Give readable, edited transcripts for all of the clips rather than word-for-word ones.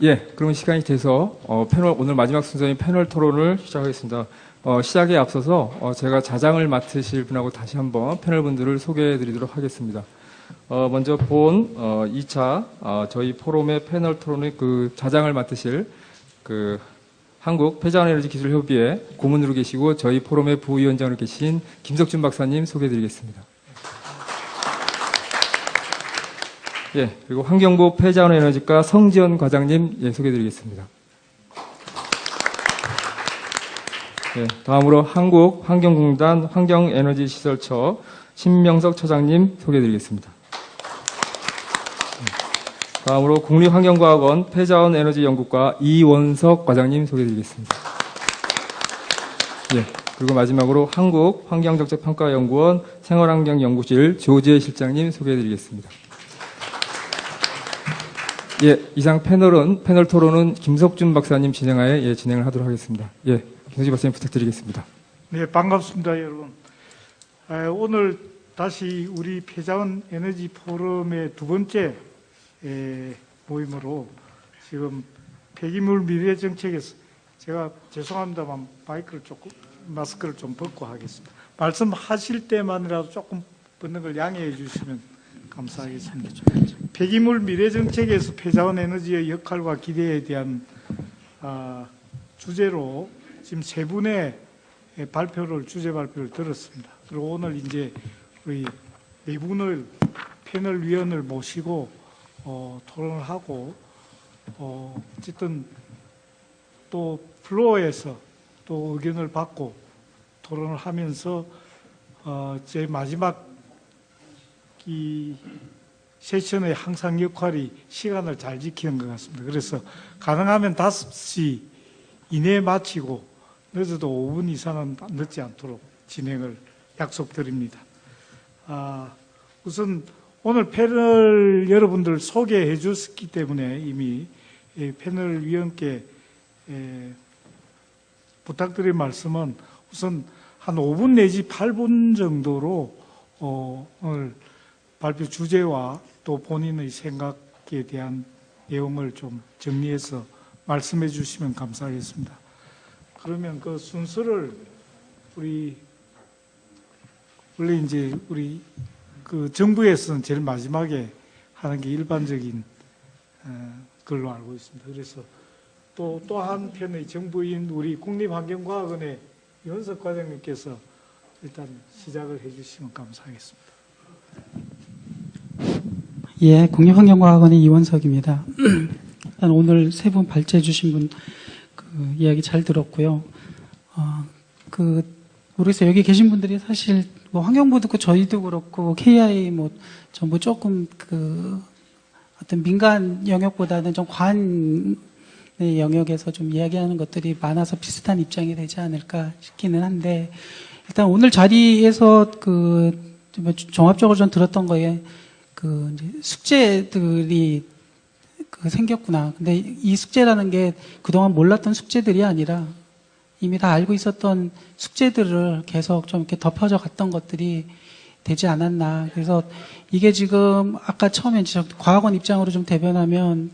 예, 그러면 시간이 돼서 패널 오늘 마지막 순서인 패널 토론을 시작하겠습니다. 시작에 앞서서 제가 자장을 맡으실 분하고 다시 한번 패널분들을 소개해드리도록 하겠습니다. 먼저 본 2차 저희 포럼의 패널 토론의 그 자장을 맡으실 그 한국 폐자원에너지기술협의회 고문으로 계시고 저희 포럼의 부위원장으로 계신 김석준 박사님 소개해드리겠습니다. 예, 그리고 환경부 폐자원에너지과 성지연 과장님 소개해드리겠습니다. 예, 다음으로 한국환경공단 환경에너지시설처 신명석 처장님 소개해드리겠습니다. 다음으로 국립환경과학원 폐자원에너지연구과 이원석 과장님 소개해드리겠습니다. 예, 그리고 마지막으로 한국환경정책평가연구원 생활환경연구실 조지혜 실장님 소개해드리겠습니다. 예, 이상 패널 토론은 김석준 박사님 진행하에 진행을 하도록 하겠습니다. 예, 김석준 박사님 부탁드리겠습니다. 네, 반갑습니다, 여러분. 오늘 다시 우리 폐자원 에너지 포럼의 두 번째 모임으로 지금 폐기물 미래 정책에서 제가 죄송합니다만 마스크를 좀 벗고 하겠습니다. 말씀하실 때만이라도 조금 벗는 걸 양해해 주시면 감사하겠습니다. 폐기물 미래 정책에서 폐자원 에너지의 역할과 기대에 대한 주제로 지금 세 분의 주제 발표를 들었습니다. 그리고 오늘 이제 우리 네 분을 패널 위원을 모시고 토론을 하고 어쨌든 또 플로어에서 또 의견을 받고 토론을 하면서 제 마지막 이 세션의 항상 역할이 시간을 잘 지키는 것 같습니다. 그래서 가능하면 5시 이내에 마치고 늦어도 5분 이상은 늦지 않도록 진행을 약속드립니다. 우선 오늘 패널 여러분들 소개해 주셨기 때문에 이미 패널 위원께 부탁드릴 말씀은 우선 한 5분 내지 8분 정도로 오늘 발표 주제와 또 본인의 생각에 대한 내용을 좀 정리해서 말씀해 주시면 감사하겠습니다. 그러면 그 순서를 원래 이제 우리 그 정부에서는 제일 마지막에 하는 게 일반적인 걸로 알고 있습니다. 그래서 또 한편의 정부인 우리 국립환경과학원의 이원석 과장님께서 일단 시작을 해주시면 감사하겠습니다. 예, 국립환경과학원의 이원석입니다. 일단 오늘 세 분 발제해 주신 분 이야기 잘 들었고요. 모르겠어요. 여기 계신 분들이 사실 환경부도 그렇고 저희도 그렇고 KI 전부 조금 어떤 민간 영역보다는 좀 관의 영역에서 좀 이야기하는 것들이 많아서 비슷한 입장이 되지 않을까 싶기는 한데 일단 오늘 자리에서 종합적으로 좀 들었던 거에 이제 숙제들이 생겼구나. 근데 이 숙제라는 게 그동안 몰랐던 숙제들이 아니라 이미 다 알고 있었던 숙제들을 계속 좀 이렇게 덮어져 갔던 것들이 되지 않았나. 그래서 이게 지금 아까 처음에 과학원 입장으로 좀 대변하면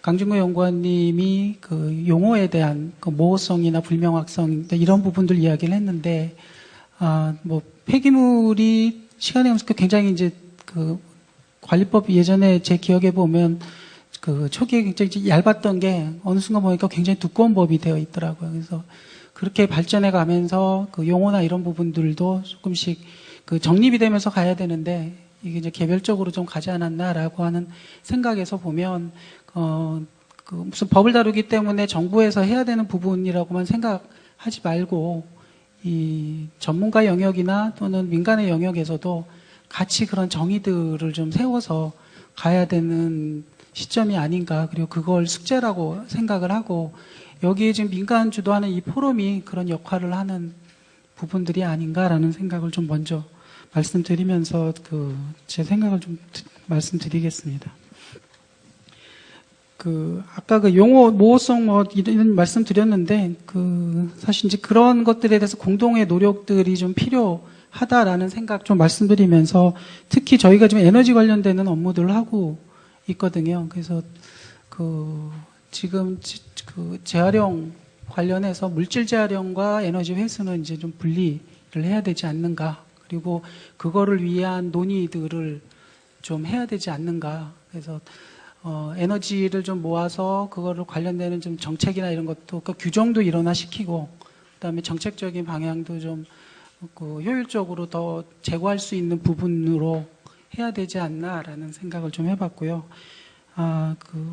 강진구 연구원님이 용어에 대한 모호성이나 불명확성 이런 부분들 이야기를 했는데 폐기물이 시간에 가면서 굉장히 이제 관리법 예전에 제 기억에 보면 초기에 굉장히 얇았던 게 어느 순간 보니까 굉장히 두꺼운 법이 되어 있더라고요. 그래서 그렇게 발전해 가면서 용어나 이런 부분들도 조금씩 정립이 되면서 가야 되는데 이게 이제 개별적으로 좀 가지 않았나라고 하는 생각에서 보면 무슨 법을 다루기 때문에 정부에서 해야 되는 부분이라고만 생각하지 말고 이 전문가 영역이나 또는 민간의 영역에서도 같이 그런 정의들을 좀 세워서 가야 되는 시점이 아닌가. 그리고 그걸 숙제라고 생각을 하고 여기에 지금 민간 주도하는 이 포럼이 그런 역할을 하는 부분들이 아닌가라는 생각을 좀 먼저 말씀드리면서 제 생각을 좀 말씀드리겠습니다. 아까 용어 모호성 이런 말씀 드렸는데 사실 이제 그런 것들에 대해서 공동의 노력들이 좀 필요하다라는 생각 좀 말씀드리면서 특히 저희가 지금 에너지 관련되는 업무들을 하고 있거든요. 그래서 지금 재활용 관련해서 물질 재활용과 에너지 회수는 이제 좀 분리를 해야 되지 않는가. 그리고 그거를 위한 논의들을 좀 해야 되지 않는가. 그래서 에너지를 좀 모아서 그거를 관련되는 좀 정책이나 이런 것도 규정도 일원화시키고 그다음에 정책적인 방향도 좀 효율적으로 더 제고할 수 있는 부분으로 해야 되지 않나라는 생각을 좀 해봤고요.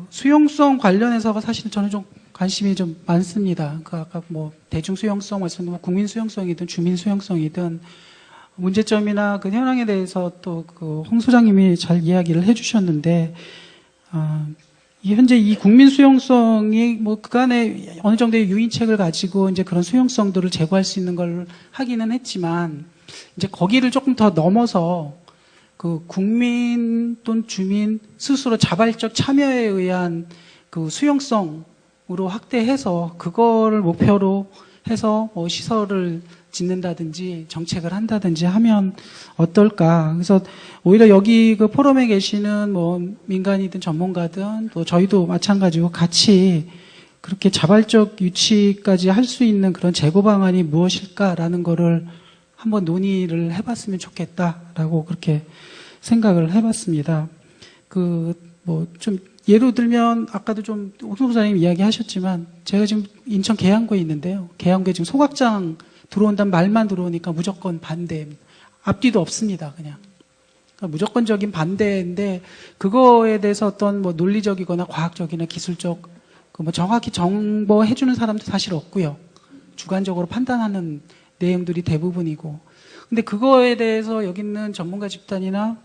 수용성 관련해서가 사실 저는 좀 관심이 좀 많습니다. 아까 뭐 대중 수용성 말씀드린 국민 수용성이든 주민 수용성이든 문제점이나 그 현황에 대해서 또 홍 소장님이 잘 이야기를 해주셨는데 현재 이 국민 수용성이 뭐 그간에 어느 정도의 유인책을 가지고 이제 그런 수용성들을 제고할 수 있는 걸 하기는 했지만 이제 거기를 조금 더 넘어서 국민 또는 주민 스스로 자발적 참여에 의한 수용성으로 확대해서 그거를 목표로 해서 뭐 시설을 짓는다든지 정책을 한다든지 하면 어떨까. 그래서 오히려 여기 포럼에 계시는 뭐 민간이든 전문가든 또 저희도 마찬가지고 같이 그렇게 자발적 유치까지 할 수 있는 그런 재고 방안이 무엇일까라는 거를 한번 논의를 해봤으면 좋겠다라고 그렇게 생각을 해봤습니다. 뭐 좀 예로 들면 아까도 좀 옥순 소장님 이야기하셨지만 제가 지금 인천 계양구에 있는데요. 계양구에 지금 소각장 들어온다는 말만 들어오니까 무조건 반대. 앞뒤도 없습니다. 그냥. 그러니까 무조건적인 반대인데 그거에 대해서 어떤 뭐 논리적이거나 과학적이나 기술적 뭐 정확히 정보해주는 사람도 사실 없고요. 주관적으로 판단하는 내용들이 대부분이고. 근데 그거에 대해서 여기 있는 전문가 집단이나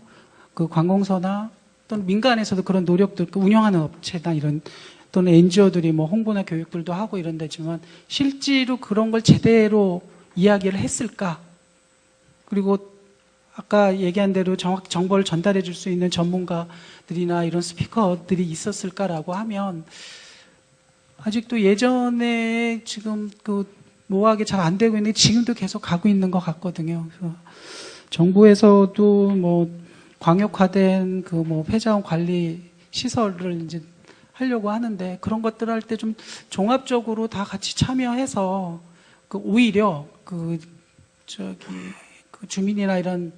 관공서나 또는 민간에서도 그런 노력들, 운영하는 업체나 이런 또는 NGO들이 뭐 홍보나 교육들도 하고 이런 데지만 실제로 그런 걸 제대로 이야기를 했을까? 그리고 아까 얘기한 대로 정확히 정보를 전달해 줄 수 있는 전문가들이나 이런 스피커들이 있었을까라고 하면 아직도 예전에 지금 모호하게 잘 안 되고 있는데 지금도 계속 가고 있는 것 같거든요. 그래서 정부에서도 뭐 광역화된 뭐 폐자원 관리 시설을 이제 하려고 하는데 그런 것들 할 때 좀 종합적으로 다 같이 참여해서 오히려 주민이나 이런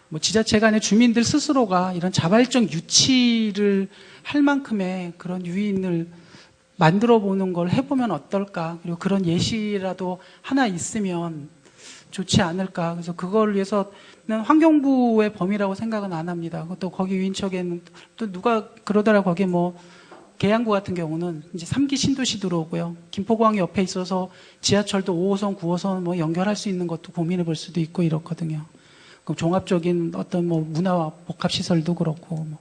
뭐 지자체 간의 주민들 스스로가 이런 자발적 유치를 할 만큼의 그런 유인을 만들어 보는 걸 해보면 어떨까. 그리고 그런 예시라도 하나 있으면 좋지 않을까. 그래서 그걸 위해서는 환경부의 범위라고 생각은 안 합니다. 또 거기 유인척에는 또 누가 그러더라. 거기에 뭐 계양구 같은 경우는 이제 3기 신도시 들어오고요. 김포공항 옆에 있어서 지하철도 5호선, 9호선 뭐 연결할 수 있는 것도 고민해 볼 수도 있고 이렇거든요. 그럼 종합적인 어떤 뭐 문화 복합시설도 그렇고 뭐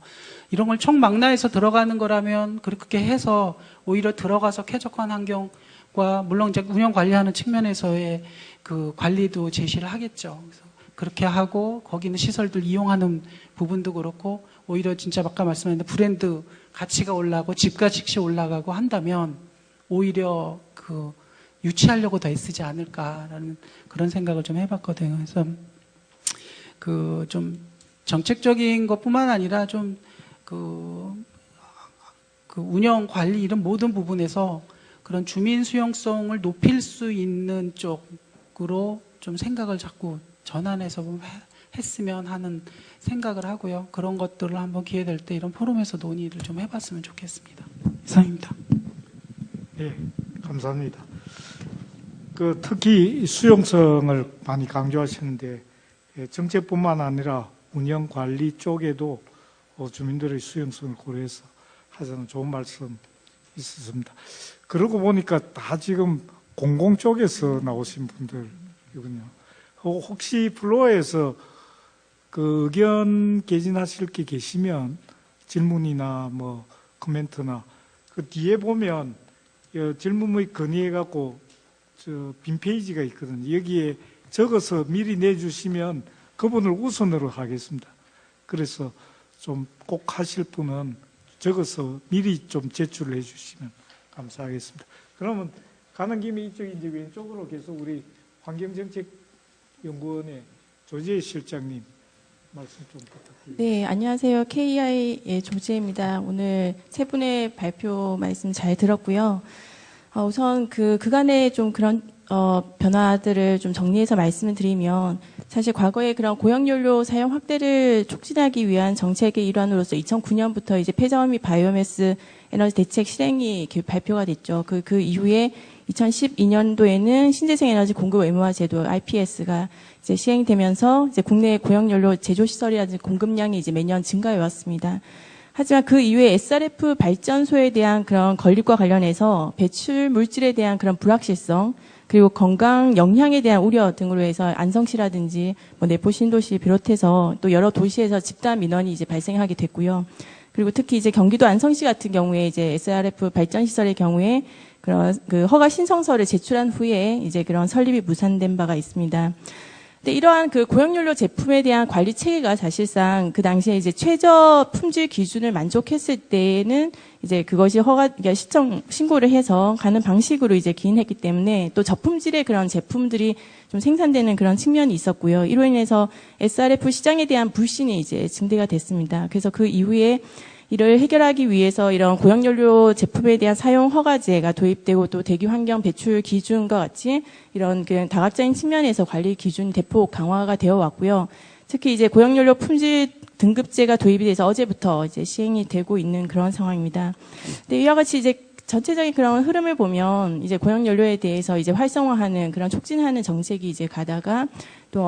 이런 걸 총망라해서 들어가는 거라면 그렇게 해서 오히려 들어가서 쾌적한 환경과 물론 이제 운영 관리하는 측면에서의 관리도 제시를 하겠죠. 그래서 그렇게 하고 거기는 시설들 이용하는 부분도 그렇고 오히려 진짜 아까 말씀하신 브랜드 가치가 올라가고 집가 즉시 올라가고 한다면 오히려 유치하려고 더 애쓰지 않을까라는 그런 생각을 좀 해봤거든요. 그래서 좀 정책적인 것뿐만 아니라 좀 운영 관리 이런 모든 부분에서 그런 주민 수용성을 높일 수 있는 쪽으로 좀 생각을 자꾸 전환해서 했으면 하는 생각을 하고요. 그런 것들을 한번 기회 될 때 이런 포럼에서 논의를 좀 해봤으면 좋겠습니다. 이상입니다. 네, 감사합니다. 특히 수용성을 많이 강조하시는데 정책뿐만 아니라 운영 관리 쪽에도 주민들의 수용성을 고려해서 하자는 좋은 말씀 있었습니다. 그러고 보니까 다 지금 공공 쪽에서 나오신 분들이군요. 혹시 플로어에서 의견 개진하실 게 계시면 질문이나 뭐 코멘트나 뒤에 보면 질문의 건의해갖고 빈 페이지가 있거든요. 여기에 적어서 미리 내주시면 그분을 우선으로 하겠습니다. 그래서 좀 꼭 하실 분은 적어서 미리 좀 제출을 해주시면 감사하겠습니다. 그러면 가는 김에 이쪽 이제 왼쪽으로 계속 우리 환경정책연구원의 조재희 실장님 말씀 좀 부탁드립니다. 네, 안녕하세요. KI의 조지혜입니다. 오늘 세 분의 발표 말씀 잘 들었고요. 우선 그간의 좀 그런 변화들을 좀 정리해서 말씀을 드리면, 사실 과거에 그런 고용연료 사용 확대를 촉진하기 위한 정책의 일환으로서 2009년부터 이제 폐자원 및 바이오매스 에너지 대책 실행이 이렇게 발표가 됐죠. 그 이후에 2012년도에는 신재생 에너지 공급 의무화 제도 IPS가 이제 시행되면서 이제 국내 고용연료 제조 시설이라든지 공급량이 이제 매년 증가해 왔습니다. 하지만 그 이후에 SRF 발전소에 대한 그런 건립과 관련해서 배출 물질에 대한 그런 불확실성, 그리고 건강 영향에 대한 우려 등으로 해서 안성시라든지 뭐 내포 신도시 비롯해서 또 여러 도시에서 집단 민원이 이제 발생하게 됐고요. 그리고 특히 이제 경기도 안성시 같은 경우에 이제 SRF 발전 시설의 경우에 그런 허가 신청서를 제출한 후에 이제 그런 설립이 무산된 바가 있습니다. 근데 이러한 고용연료 제품에 대한 관리 체계가 사실상 그 당시에 이제 최저 품질 기준을 만족했을 때에는 이제 그것이 그러니까 신고를 해서 가는 방식으로 이제 기인했기 때문에 또 저품질의 그런 제품들이 좀 생산되는 그런 측면이 있었고요. 이로 인해서 SRF 시장에 대한 불신이 이제 증대가 됐습니다. 그래서 그 이후에 이를 해결하기 위해서 이런 고용연료 제품에 대한 사용 허가제가 도입되고 또 대기 환경 배출 기준과 같이 이런 다각적인 측면에서 관리 기준 대폭 강화가 되어 왔고요. 특히 이제 고용연료 품질 등급제가 도입이 돼서 어제부터 이제 시행이 되고 있는 그런 상황입니다. 근데 이와 같이 이제 전체적인 그런 흐름을 보면 이제 고용연료에 대해서 이제 활성화하는 그런 촉진하는 정책이 이제 가다가 또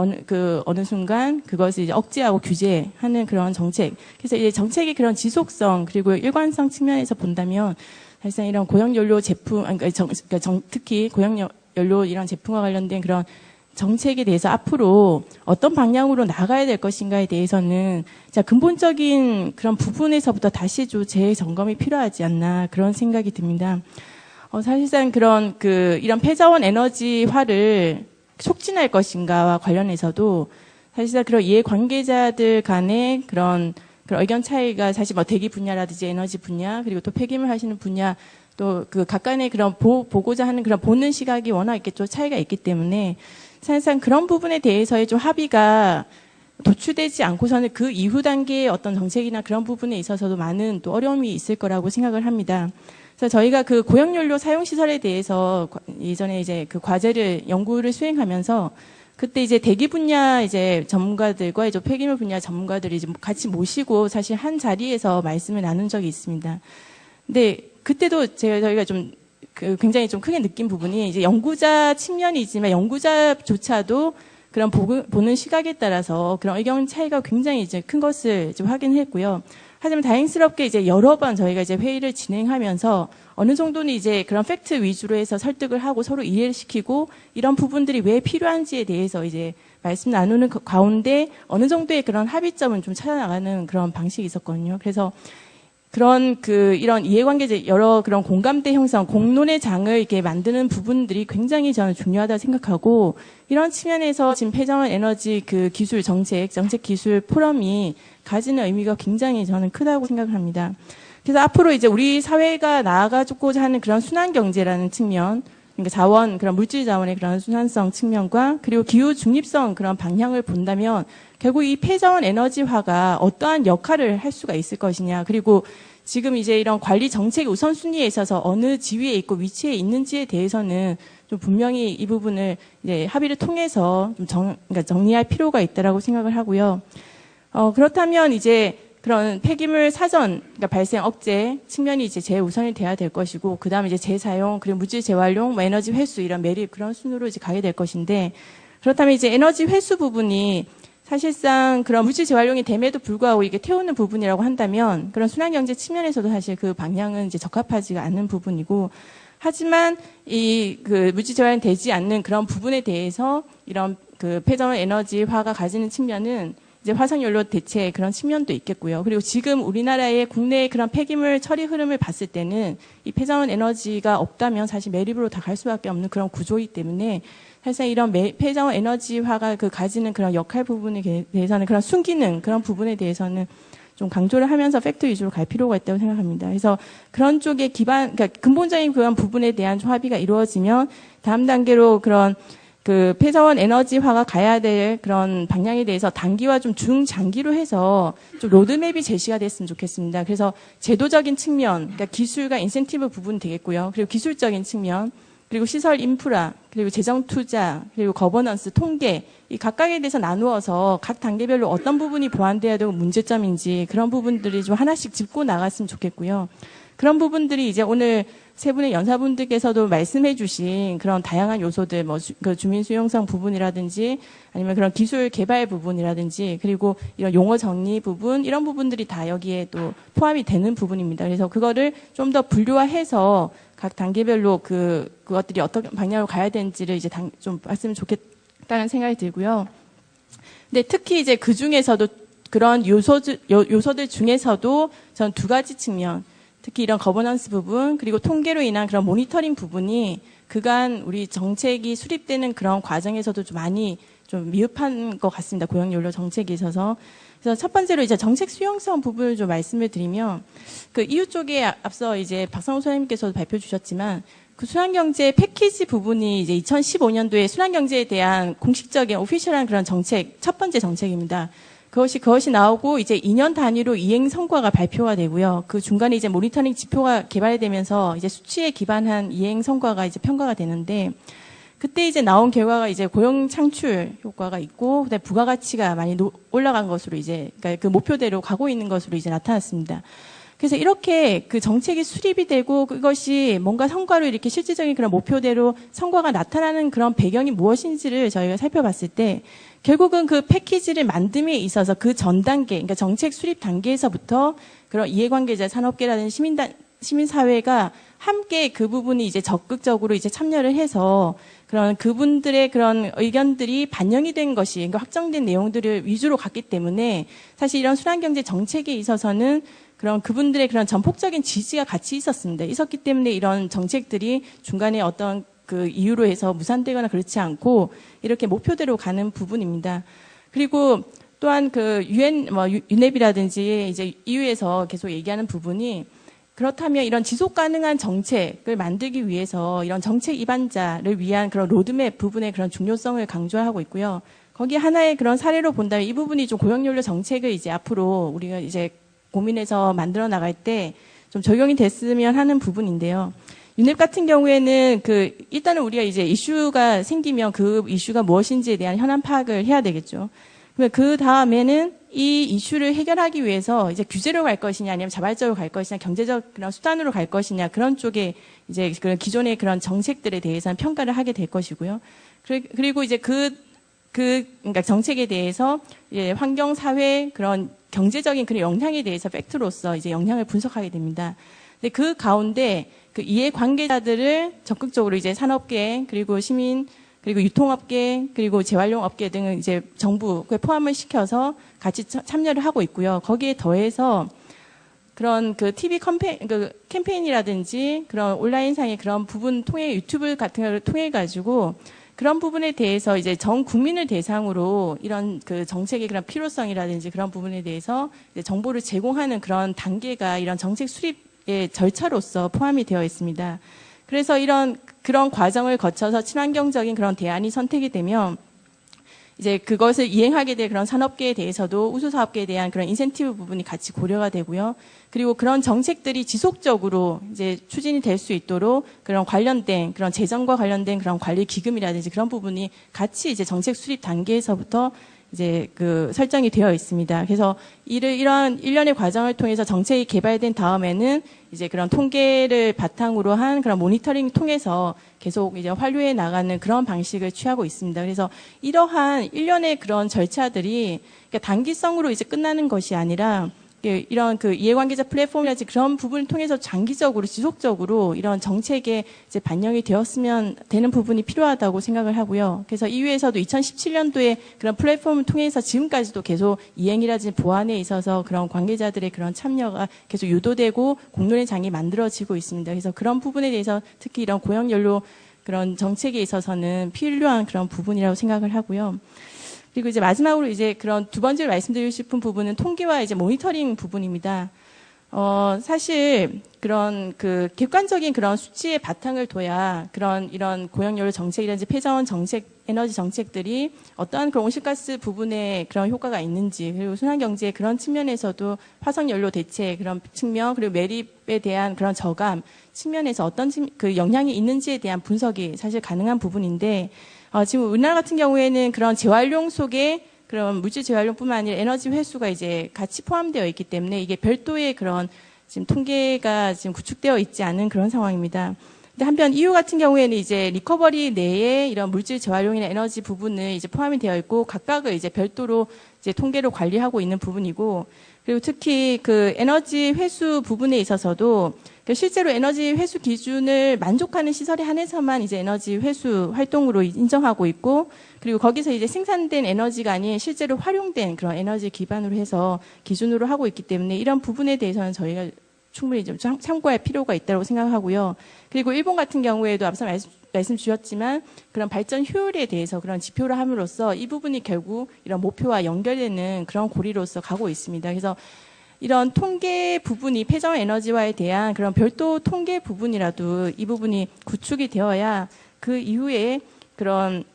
어느 순간 그것을 이제 억제하고 규제하는 그런 정책. 그래서 이제 정책의 그런 지속성 그리고 일관성 측면에서 본다면 사실상 이런 고용연료 제품, 특히 고용연료 이런 제품과 관련된 그런 정책에 대해서 앞으로 어떤 방향으로 나가야 될 것인가에 대해서는 근본적인 그런 부분에서부터 다시 좀 재점검이 필요하지 않나 그런 생각이 듭니다. 사실상 이런 폐자원 에너지화를 촉진할 것인가와 관련해서도 사실상 그런 이해관계자들 간의 그런 의견 차이가 사실 뭐 대기 분야라든지 에너지 분야 그리고 또 폐기물 하시는 분야 또 각간의 그런 보고자 하는 그런 보는 시각이 워낙 이렇게 좀 차이가 있기 때문에 사실상 그런 부분에 대해서의 좀 합의가 도출되지 않고서는 그 이후 단계의 어떤 정책이나 그런 부분에 있어서도 많은 또 어려움이 있을 거라고 생각을 합니다. 그래서 저희가 고용연료 사용 시설에 대해서 예전에 이제 과제를 연구를 수행하면서 그때 이제 대기 분야 이제 전문가들과 이제 폐기물 분야 전문가들이 이제 같이 모시고 사실 한 자리에서 말씀을 나눈 적이 있습니다. 근데 그때도 저희가 좀 굉장히 좀 크게 느낀 부분이 이제 연구자 측면이지만 연구자조차도 그런 보는 시각에 따라서 그런 의견 차이가 굉장히 이제 큰 것을 좀 확인했고요. 하지만 다행스럽게 이제 여러 번 저희가 이제 회의를 진행하면서 어느 정도는 이제 그런 팩트 위주로 해서 설득을 하고 서로 이해를 시키고 이런 부분들이 왜 필요한지에 대해서 이제 말씀 나누는 가운데 어느 정도의 그런 합의점은 좀 찾아나가는 그런 방식이 있었거든요. 그래서 이런 이해관계자 여러 그런 공감대 형성, 공론의 장을 이렇게 만드는 부분들이 굉장히 저는 중요하다 생각하고 이런 측면에서 지금 폐자원 에너지 기술 정책 기술 포럼이 가지는 의미가 굉장히 저는 크다고 생각을 합니다. 그래서 앞으로 이제 우리 사회가 나아가고자 하는 그런 순환 경제라는 측면, 그러니까 자원, 그런 물질 자원의 그런 순환성 측면과 그리고 기후 중립성 그런 방향을 본다면 결국 이 폐자원 에너지화가 어떠한 역할을 할 수가 있을 것이냐. 그리고 지금 이제 이런 관리 정책의 우선순위에 있어서 어느 지위에 있고 위치에 있는지에 대해서는 좀 분명히 이 부분을 이제 합의를 통해서 좀 그러니까 정리할 필요가 있다라고 생각을 하고요. 그렇다면 이제 그런 폐기물 사전, 그러니까 발생 억제 측면이 이제 제일 우선이 돼야 될 것이고, 그 다음에 이제 재사용, 그리고 물질 재활용, 뭐 에너지 회수 이런 매립 그런 순으로 이제 가게 될 것인데, 그렇다면 이제 에너지 회수 부분이 사실상 그런 물질 재활용이 됨에도 불구하고 이게 태우는 부분이라고 한다면, 그런 순환경제 측면에서도 사실 그 방향은 이제 적합하지가 않은 부분이고, 하지만 물질 재활용 되지 않는 그런 부분에 대해서 이런 폐자원 에너지화가 가지는 측면은 이제 화석연료 대체 그런 측면도 있겠고요. 그리고 지금 우리나라의 국내의 그런 폐기물 처리 흐름을 봤을 때는 이 폐자원 에너지가 없다면 사실 매립으로 다 갈 수밖에 없는 그런 구조이기 때문에 사실상 이런 폐자원 에너지화가 가지는 그런 역할 부분에 대해서는 그런 순기능 그런 부분에 대해서는 좀 강조를 하면서 팩트 위주로 갈 필요가 있다고 생각합니다. 그래서 그런 쪽에 그러니까 근본적인 그런 부분에 대한 좀 합의가 이루어지면 다음 단계로 그런 그 폐자원 에너지화가 가야 될 그런 방향에 대해서 단기와 좀 중장기로 해서 좀 로드맵이 제시가 됐으면 좋겠습니다. 그래서 제도적인 측면, 그러니까 기술과 인센티브 부분이 되겠고요. 그리고 기술적인 측면, 그리고 시설 인프라, 그리고 재정 투자, 그리고 거버넌스, 통계, 이 각각에 대해서 나누어서 각 단계별로 어떤 부분이 보완돼야 되고 문제점인지 그런 부분들이 좀 하나씩 짚고 나갔으면 좋겠고요. 그런 부분들이 이제 오늘 세 분의 연사분들께서도 말씀해 주신 그런 다양한 요소들, 그 주민 수용성 부분이라든지 아니면 그런 기술 개발 부분이라든지 그리고 이런 용어 정리 부분, 이런 부분들이 다 여기에 또 포함이 되는 부분입니다. 그래서 그거를 좀 더 분류화해서 각 단계별로 그것들이 어떤 방향으로 가야 되는지를 이제 좀 봤으면 좋겠다는 생각이 들고요. 근데 특히 이제 그 중에서도 그런 요소들 중에서도 전 두 가지 측면, 특히 이런 거버넌스 부분 그리고 통계로 인한 그런 모니터링 부분이 그간 우리 정책이 수립되는 그런 과정에서도 좀 많이 좀 미흡한 것 같습니다. 고용연료 정책에 있어서. 그래서 첫 번째로 이제 정책 수용성 부분을 좀 말씀을 드리면 그 EU 쪽에 앞서 이제 박상호 소장님께서도 발표 주셨지만 그 순환경제 패키지 부분이 이제 2015년도에 순환경제에 대한 공식적인 오피셜한 그런 정책, 첫 번째 정책입니다. 그것이 나오고 이제 2년 단위로 이행 성과가 발표가 되고요. 그 중간에 이제 모니터링 지표가 개발되면서 이제 수치에 기반한 이행 성과가 이제 평가가 되는데 그때 이제 나온 결과가 이제 고용 창출 효과가 있고 그다음에 부가가치가 많이 올라간 것으로 이제 그러니까 그 목표대로 가고 있는 것으로 이제 나타났습니다. 그래서 이렇게 그 정책이 수립이 되고 그것이 뭔가 성과로 이렇게 실질적인 그런 목표대로 성과가 나타나는 그런 배경이 무엇인지를 저희가 살펴봤을 때 결국은 그 패키지를 만듦에 있어서 그 전 단계, 그러니까 정책 수립 단계에서부터 그런 이해관계자, 산업계라든지 시민사회가 함께 그 부분이 이제 적극적으로 이제 참여를 해서 그런 그분들의 그런 의견들이 반영이 된 것이, 그러니까 확정된 내용들을 위주로 갔기 때문에 사실 이런 순환경제 정책에 있어서는 그런 그분들의 그런 전폭적인 지지가 같이 있었기 때문에 이런 정책들이 중간에 어떤 그 이유로 해서 무산되거나 그렇지 않고 이렇게 목표대로 가는 부분입니다. 그리고 또한 그 유넵이라든지 이제 EU에서 계속 얘기하는 부분이 그렇다면 이런 지속 가능한 정책을 만들기 위해서 이런 정책 입안자를 위한 그런 로드맵 부분의 그런 중요성을 강조하고 있고요. 거기 하나의 그런 사례로 본다면 이 부분이 좀 고용연료 정책을 이제 앞으로 우리가 이제 고민해서 만들어 나갈 때 좀 적용이 됐으면 하는 부분인데요. 유넵 같은 경우에는 일단은 우리가 이제 이슈가 생기면 그 이슈가 무엇인지에 대한 현안 파악을 해야 되겠죠. 그 다음에는 이 이슈를 해결하기 위해서 이제 규제로 갈 것이냐 아니면 자발적으로 갈 것이냐 경제적 그런 수단으로 갈 것이냐 그런 쪽에 이제 그런 기존의 그런 정책들에 대해서는 평가를 하게 될 것이고요. 그리고 이제 그러니까 정책에 대해서 이제 환경, 사회 그런 경제적인 그런 영향에 대해서 팩트로서 이제 영향을 분석하게 됩니다. 근데 그 가운데 그 이해 관계자들을 적극적으로 이제 산업계 그리고 시민 그리고 유통업계 그리고 재활용업계 등을 이제 정부에 포함을 시켜서 같이 참여를 하고 있고요. 거기에 더해서 그런 그 TV 캠페인이라든지 그런 온라인상의 그런 부분 통해 유튜브 같은 걸 통해 가지고 그런 부분에 대해서 이제 전 국민을 대상으로 이런 그 정책의 그런 필요성이라든지 그런 부분에 대해서 이제 정보를 제공하는 그런 단계가 이런 정책 수립의 절차로서 포함이 되어 있습니다. 그래서 그런 과정을 거쳐서 친환경적인 그런 대안이 선택이 되면 이제 그것을 이행하게 될 그런 산업계에 대해서도 우수사업계에 대한 그런 인센티브 부분이 같이 고려가 되고요. 그리고 그런 정책들이 지속적으로 이제 추진이 될 수 있도록 그런 관련된 그런 재정과 관련된 그런 관리 기금이라든지 그런 부분이 같이 이제 정책 수립 단계에서부터 이제 그 설정이 되어 있습니다. 그래서 이러한 일련의 과정을 통해서 정책이 개발된 다음에는 이제 그런 통계를 바탕으로 한 그런 모니터링 통해서 계속 이제 환류해 나가는 그런 방식을 취하고 있습니다. 그래서 이러한 일련의 그런 절차들이 그러니까 단기성으로 이제 끝나는 것이 아니라 이런 그 이해관계자 플랫폼이라든지 그런 부분을 통해서 장기적으로 지속적으로 이런 정책에 이제 반영이 되었으면 되는 부분이 필요하다고 생각을 하고요. 그래서 EU에서도 2017년도에 그런 플랫폼을 통해서 지금까지도 계속 이행이라든지 보완에 있어서 그런 관계자들의 그런 참여가 계속 유도되고 공론의 장이 만들어지고 있습니다. 그래서 그런 부분에 대해서 특히 이런 고용연료 그런 정책에 있어서는 필요한 그런 부분이라고 생각을 하고요. 그리고 이제 마지막으로 이제 그런 두 번째로 말씀드리고 싶은 부분은 통계와 이제 모니터링 부분입니다. 사실 그런 그 객관적인 그런 수치의 바탕을 둬야 이런 고용연료 정책이라든지 폐자원 정책, 에너지 정책들이 어떠한 그런 온실가스 부분에 그런 효과가 있는지, 그리고 순환경제의 그런 측면에서도 화석연료 대체 그런 측면, 그리고 매립에 대한 그런 저감 측면에서 어떤 그 영향이 있는지에 대한 분석이 사실 가능한 부분인데, 지금 우리나라 같은 경우에는 그런 재활용 속에 그런 물질 재활용뿐만 아니라 에너지 회수가 이제 같이 포함되어 있기 때문에 이게 별도의 그런 지금 통계가 지금 구축되어 있지 않은 그런 상황입니다. 근데 한편 EU 같은 경우에는 이제 리커버리 내에 이런 물질 재활용이나 에너지 부분을 이제 포함이 되어 있고 각각을 이제 별도로 이제 통계로 관리하고 있는 부분이고, 그리고 특히 그 에너지 회수 부분에 있어서도 실제로 에너지 회수 기준을 만족하는 시설에 한해서만 이제 에너지 회수 활동으로 인정하고 있고, 그리고 거기서 이제 생산된 에너지가 아닌 실제로 활용된 그런 에너지 기반으로 해서 기준으로 하고 있기 때문에 이런 부분에 대해서는 저희가 충분히 좀 참고할 필요가 있다고 생각하고요. 그리고 일본 같은 경우에도 앞서 말씀 주셨지만 그런 발전 효율에 대해서 그런 지표를 함으로써 이 부분이 결국 이런 목표와 연결되는 그런 고리로서 가고 있습니다. 그래서 이런 통계 부분이 폐자원 에너지화에 대한 그런 별도 통계 부분이라도 이 부분이 구축이 되어야 그 이후에 그런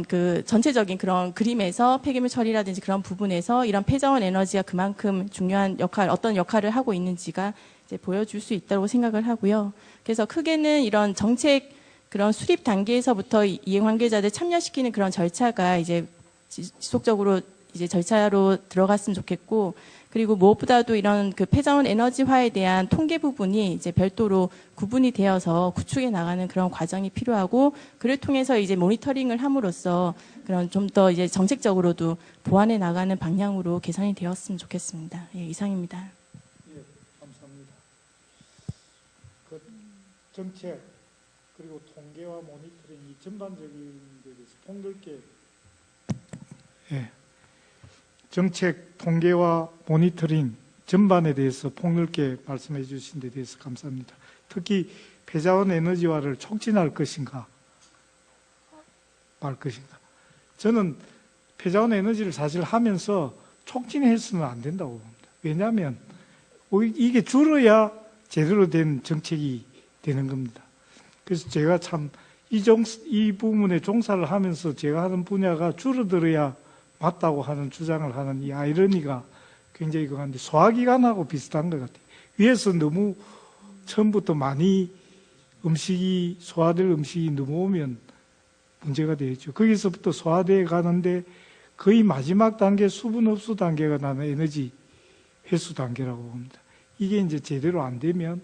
그 전체적인 그런 그림에서 폐기물 처리라든지 그런 부분에서 이런 폐자원 에너지가 그만큼 중요한 어떤 역할을 하고 있는지가 이제 보여줄 수 있다고 생각을 하고요. 그래서 크게는 이런 정책 그런 수립 단계에서부터 이해 관계자들 참여시키는 그런 절차가 이제 지속적으로 이제 절차로 들어갔으면 좋겠고, 그리고 무엇보다도 이런 그 폐자원 에너지화에 대한 통계 부분이 이제 별도로 구분이 되어서 구축해 나가는 그런 과정이 필요하고, 그를 통해서 이제 모니터링을 함으로써 그런 좀 더 이제 정책적으로도 보완해 나가는 방향으로 개선이 되었으면 좋겠습니다. 예, 이상입니다. 예, 감사합니다. 그 정책 그리고 통계와 모니터링 이 전반적인 데 대해서 폭넓게 정책, 통계와 모니터링 전반에 대해서 폭넓게 말씀해 주신 데 대해서 감사합니다. 특히 폐자원 에너지화를 촉진할 것인가 말 것인가. 저는 폐자원 에너지를 사실 하면서 촉진해서는 안 된다고 봅니다. 왜냐하면 이게 줄어야 제대로 된 정책이 되는 겁니다. 그래서 제가 참 이 부분에 종사를 하면서 제가 하는 분야가 줄어들어야 맞다고 하는 주장을 하는 이 아이러니가 굉장히 강한데, 소화기관하고 비슷한 것 같아요. 위에서 너무 처음부터 많이 소화될 음식이 넘어오면 문제가 되겠죠. 거기서부터 소화되어 가는데 거의 마지막 단계 수분 흡수 단계가 나는 에너지 회수 단계라고 봅니다. 이게 이제 제대로 안 되면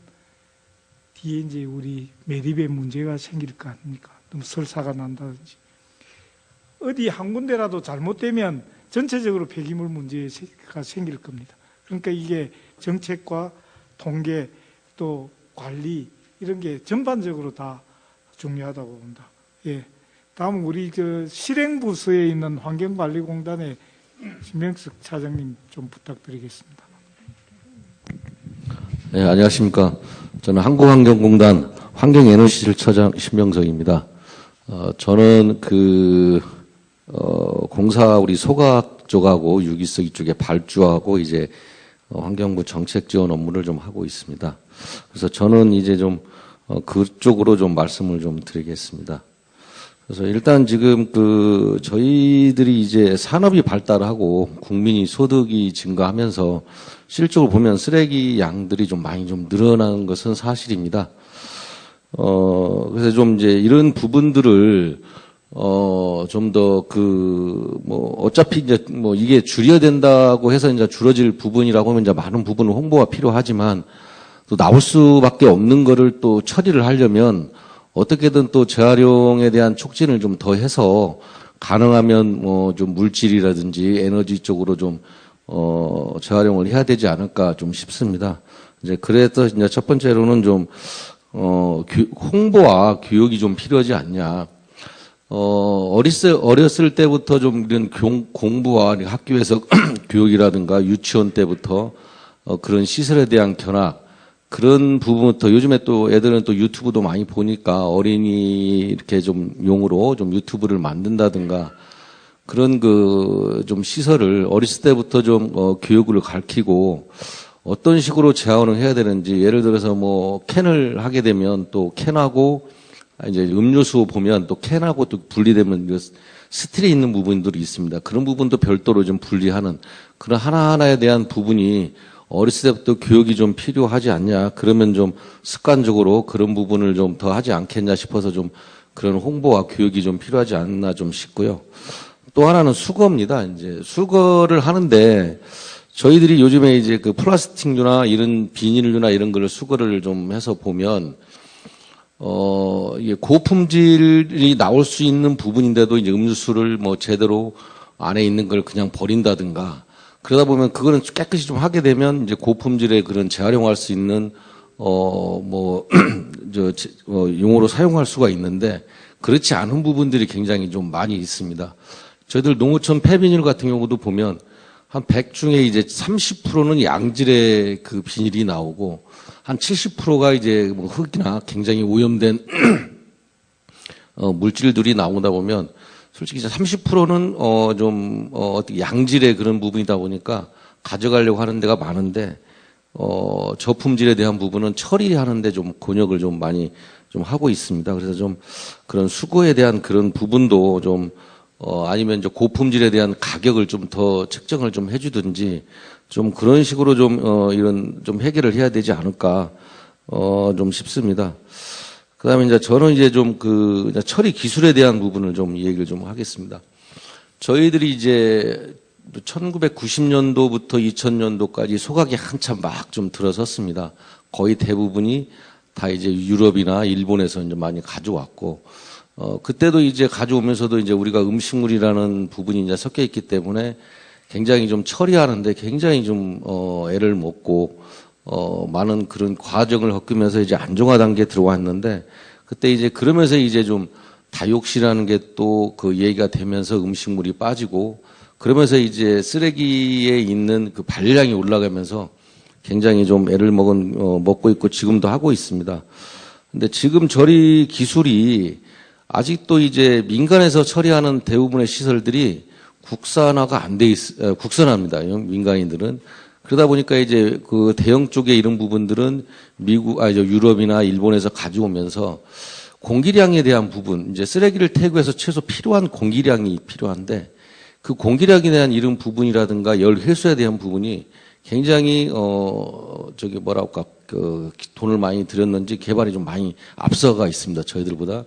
뒤에 이제 우리 매립에 문제가 생길 거 아닙니까? 너무 설사가 난다든지. 어디 한 군데라도 잘못되면 전체적으로 폐기물 문제가 생길 겁니다. 그러니까 이게 정책과 통계 또 관리 이런 게 전반적으로 다 중요하다고 봅니다. 예. 다음은 우리 그 실행부서에 있는 환경관리공단의 신명석 차장님 좀 부탁드리겠습니다. 네, 안녕하십니까. 저는 한국환경공단 환경에너지실처장 신명석입니다. 저는 공사 우리 소각 쪽하고 유기쓰기 쪽에 발주하고 이제 환경부 정책 지원 업무를 좀 하고 있습니다. 그래서 저는 이제 좀 그쪽으로 좀 말씀을 좀 드리겠습니다. 그래서 일단 지금 저희들이 이제 산업이 발달하고 국민이 소득이 증가하면서 실적으로 보면 쓰레기 양들이 좀 많이 좀 늘어나는 것은 사실입니다. 그래서 좀 이제 이런 부분들을 좀 더 어차피 이제 이게 줄여야 된다고 해서 이제 줄어질 부분이라고 하면 이제 많은 부분은 홍보가 필요하지만 또 나올 수밖에 없는 거를 또 처리를 하려면 어떻게든 또 재활용에 대한 촉진을 좀 더 해서 가능하면 좀 물질이라든지 에너지 쪽으로 좀 재활용을 해야 되지 않을까 좀 싶습니다. 이제 그래서 이제 첫 번째로는 좀 홍보와 교육이 좀 필요하지 않냐. 어렸을 때부터 좀 이런 공부와 학교에서 교육이라든가 유치원 때부터 그런 시설에 대한 견학, 그런 부분부터 요즘에 또 애들은 또 유튜브도 많이 보니까 어린이 이렇게 좀 용으로 좀 유튜브를 만든다든가 그런 좀 시설을 어렸을 때부터 좀 교육을 가르치고 어떤 식으로 재활용을 해야 되는지, 예를 들어서 뭐 캔을 하게 되면 또 캔하고 이제 음료수 보면 또 캔하고 또 분리되면 스틸에 있는 부분들이 있습니다. 그런 부분도 별도로 좀 분리하는 그런 하나하나에 대한 부분이 어렸을 때부터 교육이 좀 필요하지 않냐. 그러면 좀 습관적으로 그런 부분을 좀 더 하지 않겠냐 싶어서 좀 그런 홍보와 교육이 좀 필요하지 않나 좀 싶고요. 또 하나는 수거입니다. 이제 수거를 하는데 저희들이 요즘에 이제 그 플라스틱류나 이런 비닐류나 이런 걸 수거를 좀 해서 보면 이게 고품질이 나올 수 있는 부분인데도 이제 음료수를 뭐 제대로 안에 있는 걸 그냥 버린다든가 그러다 보면 그거는 깨끗이 좀 하게 되면 이제 고품질의 그런 재활용할 수 있는 용어로 사용할 수가 있는데 그렇지 않은 부분들이 굉장히 좀 많이 있습니다. 저희들 농어촌 폐비닐 같은 경우도 보면 한 100 중에 이제 30%는 양질의 그 비닐이 나오고 한 70%가 이제 뭐 흙이나 굉장히 오염된 물질들이 나오다 보면 솔직히 이제 30%는 어떻게 양질의 그런 부분이다 보니까 가져가려고 하는 데가 많은데 저품질에 대한 부분은 처리하는데 좀 곤욕을 좀 많이 좀 하고 있습니다. 그래서 좀 그런 수거에 대한 그런 부분도 좀 아니면 이제 고품질에 대한 가격을 좀 더 책정을 좀 해주든지 좀 그런 식으로 좀 이런 좀 해결을 해야 되지 않을까 좀 싶습니다. 그다음에 이제 저는 이제 좀 그 처리 기술에 대한 부분을 좀 얘기를 좀 하겠습니다. 저희들이 이제 1990년도부터 2000년도까지 소각이 한참 막 좀 들어섰습니다. 거의 대부분이 다 이제 유럽이나 일본에서 이제 많이 가져왔고, 그때도 이제 가져오면서도 이제 우리가 음식물이라는 부분이 이제 섞여 있기 때문에 굉장히 좀 처리하는데 굉장히 좀, 애를 먹고, 많은 그런 과정을 겪으면서 이제 안정화 단계에 들어왔는데, 그때 이제 그러면서 이제 좀 다육시라는 게 또 그 얘기가 되면서 음식물이 빠지고, 그러면서 이제 쓰레기에 있는 그 발량이 올라가면서 굉장히 좀 애를 먹고 있고 지금도 하고 있습니다. 근데 지금 처리 기술이 아직도 이제 민간에서 처리하는 대부분의 시설들이 국산화가 안 돼 국산화입니다. 민간인들은. 그러다 보니까 이제 그 대형 쪽에 이런 부분들은 유럽이나 일본에서 가져오면서 공기량에 대한 부분, 이제 쓰레기를 태고해서 최소 필요한 공기량이 필요한데 그 공기량에 대한 이런 부분이라든가 열 회수에 대한 부분이 굉장히 돈을 많이 들였는지 개발이 좀 많이 앞서가 있습니다. 저희들보다.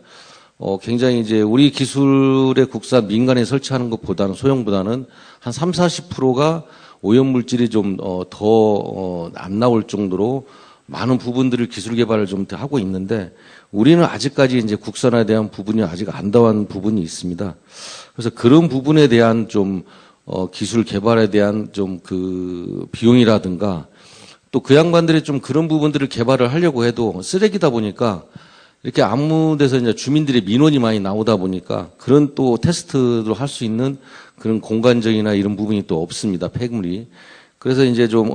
굉장히 이제 우리 기술의 국산 민간에 설치하는 것보다는 소형보다는 한 30-40%가 오염 물질이 좀 더 안 나올 정도로 많은 부분들을 기술 개발을 좀 하고 있는데 우리는 아직까지 이제 국산화에 대한 부분이 아직 안 더한 부분이 있습니다. 그래서 그런 부분에 대한 좀 기술 개발에 대한 좀 그 비용이라든가 또 그 양반들이 좀 그런 부분들을 개발을 하려고 해도 쓰레기다 보니까 이렇게 아무 데서 이제 주민들의 민원이 많이 나오다 보니까 그런 또 테스트를 할 수 있는 그런 공간적이나 이런 부분이 또 없습니다. 폐기물이. 그래서 이제 좀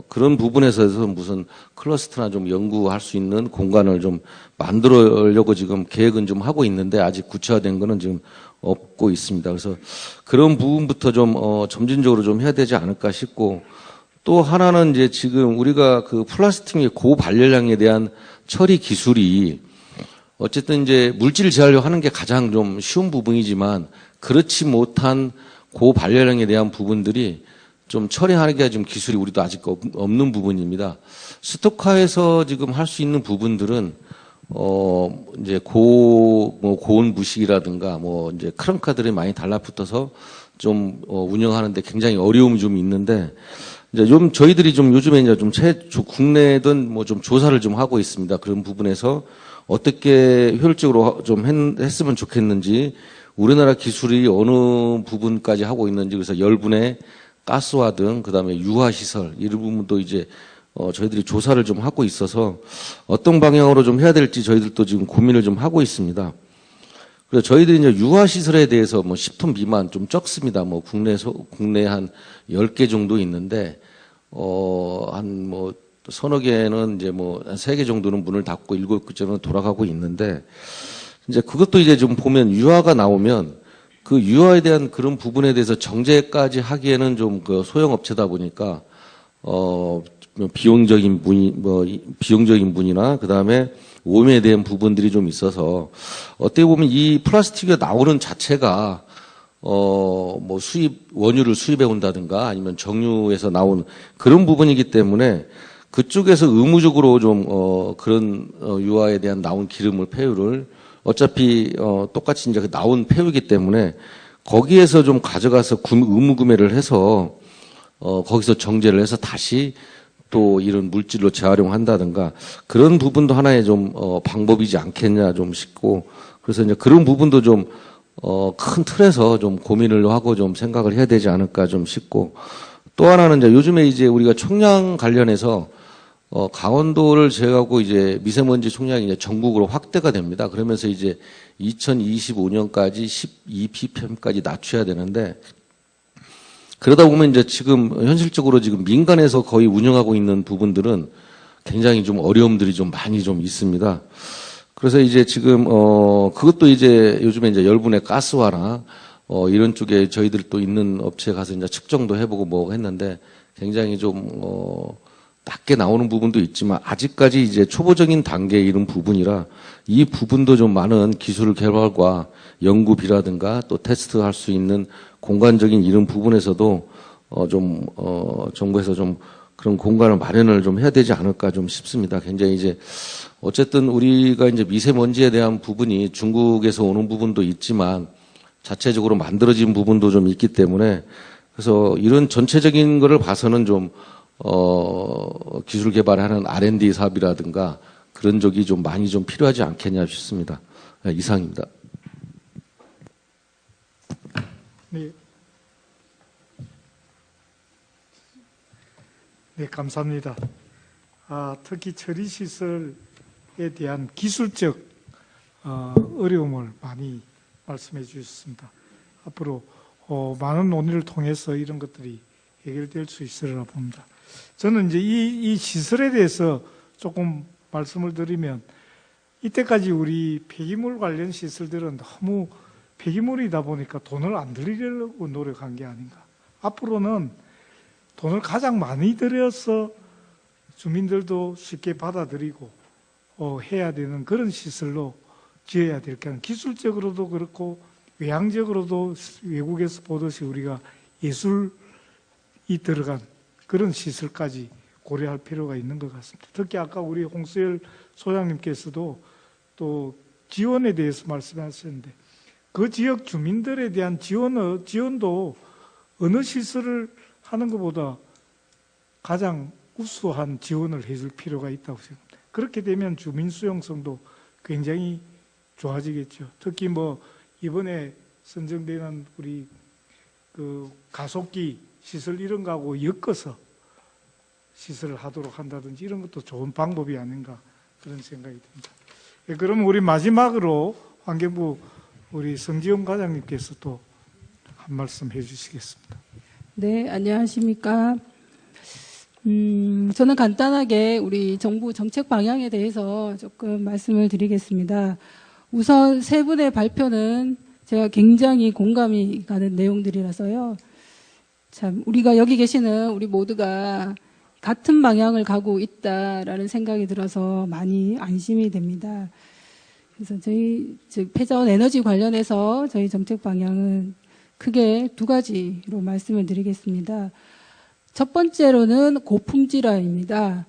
그런 부분에서 무슨 클러스터나 좀 연구할 수 있는 공간을 좀 만들려고 지금 계획은 좀 하고 있는데 아직 구체화된 거는 지금 없고 있습니다. 그래서 그런 부분부터 좀 점진적으로 좀 해야 되지 않을까 싶고 또 하나는 이제 지금 우리가 그 플라스틱의 고발열량에 대한 처리 기술이 어쨌든 이제 물질 재활용 하는 게 가장 좀 쉬운 부분이지만 그렇지 못한 고발열량에 대한 부분들이 좀 처리하는 게 지금 기술이 우리도 아직 없는 부분입니다. 스톡화에서 지금 할 수 있는 부분들은 이제 고온 부식이라든가 이제 크런카들이 많이 달라붙어서 좀 운영하는데 굉장히 어려움이 좀 있는데 이제 좀 저희들이 좀 요즘에 이제 좀 국내든 좀 조사를 좀 하고 있습니다. 그런 부분에서 어떻게 효율적으로 좀 했으면 좋겠는지 우리나라 기술이 어느 부분까지 하고 있는지 그래서 열분의 가스화 등 그다음에 유화 시설 이런 부분도 이제 저희들이 조사를 좀 하고 있어서 어떤 방향으로 좀 해야 될지 저희들도 지금 고민을 좀 하고 있습니다. 그래서 저희들이 이제 유화 시설에 대해서 10톤 미만 좀 적습니다. 국내 한 10개 정도 있는데 한 서너 개는 이제 한 3개 정도는 문을 닫고 7개째는 돌아가고 있는데 이제 그것도 이제 좀 보면 유화가 나오면 그 유화에 대한 그런 부분에 대해서 정제까지 하기에는 좀 그 소형업체다 보니까 비용적인 비용적인 분이나 그다음에 오염에 대한 부분들이 좀 있어서 어떻게 보면 이 플라스틱이 나오는 자체가 원유를 수입해 온다든가 아니면 정유에서 나온 그런 부분이기 때문에 그쪽에서 의무적으로 좀 그런 유화에 대한 나온 기름을 폐유를 어차피 똑같이 이제 나온 폐유이기 때문에 거기에서 좀 가져가서 의무 구매를 해서 거기서 정제를 해서 다시 또 이런 물질로 재활용한다든가 그런 부분도 하나의 좀 방법이지 않겠냐 좀 싶고 그래서 이제 그런 부분도 좀 큰 틀에서 좀 고민을 하고 좀 생각을 해야 되지 않을까 좀 싶고 또 하나는 이제 요즘에 이제 우리가 총량 관련해서 강원도를 제외하고 이제 미세먼지 총량이 이제 전국으로 확대가 됩니다. 그러면서 이제 2025년까지 12ppm까지 낮춰야 되는데 그러다 보면 이제 지금 현실적으로 지금 민간에서 거의 운영하고 있는 부분들은 굉장히 좀 어려움들이 좀 많이 좀 있습니다. 그래서 이제 지금 그것도 이제 요즘에 이제 열분의 가스화나 이런 쪽에 저희들 또 있는 업체에 가서 이제 측정도 해보고 뭐 했는데 굉장히 좀 낮게 나오는 부분도 있지만 아직까지 이제 초보적인 단계에 이른 부분이라 이 부분도 좀 많은 기술 개발과 연구비라든가 또 테스트할 수 있는 공간적인 이런 부분에서도 정부에서 좀 그런 공간을 마련을 좀 해야 되지 않을까 좀 싶습니다. 굉장히 이제 어쨌든 우리가 이제 미세먼지에 대한 부분이 중국에서 오는 부분도 있지만 자체적으로 만들어진 부분도 좀 있기 때문에 그래서 이런 전체적인 거를 봐서는 좀 기술 개발하는 R&D 사업이라든가 그런 적이 좀 많이 좀 필요하지 않겠냐 싶습니다. 네, 이상입니다. 네. 네, 감사합니다. 특히 처리 시설에 대한 기술적 어려움을 많이 말씀해 주셨습니다. 앞으로 많은 논의를 통해서 이런 것들이 해결될 수 있으리라 봅니다. 저는 이제 이 시설에 대해서 조금 말씀을 드리면 이때까지 우리 폐기물 관련 시설들은 너무 폐기물이다 보니까 돈을 안 들이려고 노력한 게 아닌가. 앞으로는 돈을 가장 많이 들여서 주민들도 쉽게 받아들이고 해야 되는 그런 시설로 지어야 될 거는 기술적으로도 그렇고 외향적으로도 외국에서 보듯이 우리가 예술이 들어간 그런 시설까지 고려할 필요가 있는 것 같습니다. 특히 아까 우리 홍수열 소장님께서도 또 지원에 대해서 말씀하셨는데 그 지역 주민들에 대한 지원도 어느 시설을 하는 것보다 가장 우수한 지원을 해줄 필요가 있다고 생각합니다. 그렇게 되면 주민 수용성도 굉장히 좋아지겠죠. 특히 뭐 이번에 선정되는 우리 그 가속기 시설 이런 거하고 엮어서 시설을 하도록 한다든지 이런 것도 좋은 방법이 아닌가 그런 생각이 듭니다. 예, 그럼 우리 마지막으로 환경부 우리 성지용 과장님께서 또 한 말씀 해주시겠습니다. 네, 안녕하십니까. 저는 간단하게 우리 정부 정책 방향에 대해서 조금 말씀을 드리겠습니다. 우선 세 분의 발표는 제가 굉장히 공감이 가는 내용들이라서요. 참, 우리가 여기 계시는 우리 모두가 같은 방향을 가고 있다라는 생각이 들어서 많이 안심이 됩니다. 그래서 즉 폐자원 에너지 관련해서 저희 정책 방향은 크게 두 가지로 말씀을 드리겠습니다. 첫 번째로는 고품질화입니다.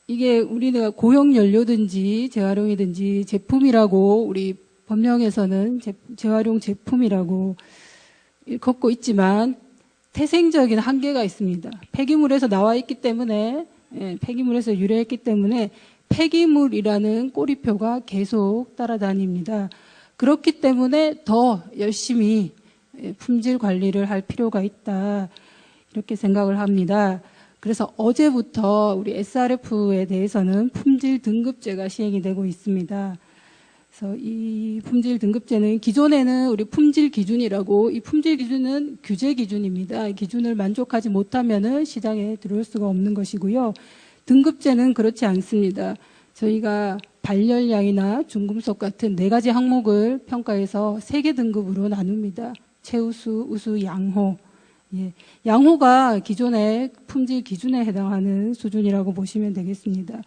이게 우리가 고용 연료든지 재활용이든지 제품이라고 우리 법령에서는 재활용 제품이라고 걷고 있지만 태생적인 한계가 있습니다. 폐기물에서 나와 있기 때문에 폐기물에서 유래했기 때문에 폐기물이라는 꼬리표가 계속 따라다닙니다. 그렇기 때문에 더 열심히 품질 관리를 할 필요가 있다. 이렇게 생각을 합니다. 그래서 어제부터 우리 SRF에 대해서는 품질 등급제가 시행이 되고 있습니다. 그래서 이 품질 등급제는 기존에는 우리 품질 기준이라고 이 품질 기준은 규제 기준입니다. 기준을 만족하지 못하면은 시장에 들어올 수가 없는 것이고요. 등급제는 그렇지 않습니다. 저희가 발열량이나 중금속 같은 4가지 항목을 평가해서 3개 등급으로 나눕니다. 최우수, 우수, 양호. 예, 양호가 기존의 품질 기준에 해당하는 수준이라고 보시면 되겠습니다.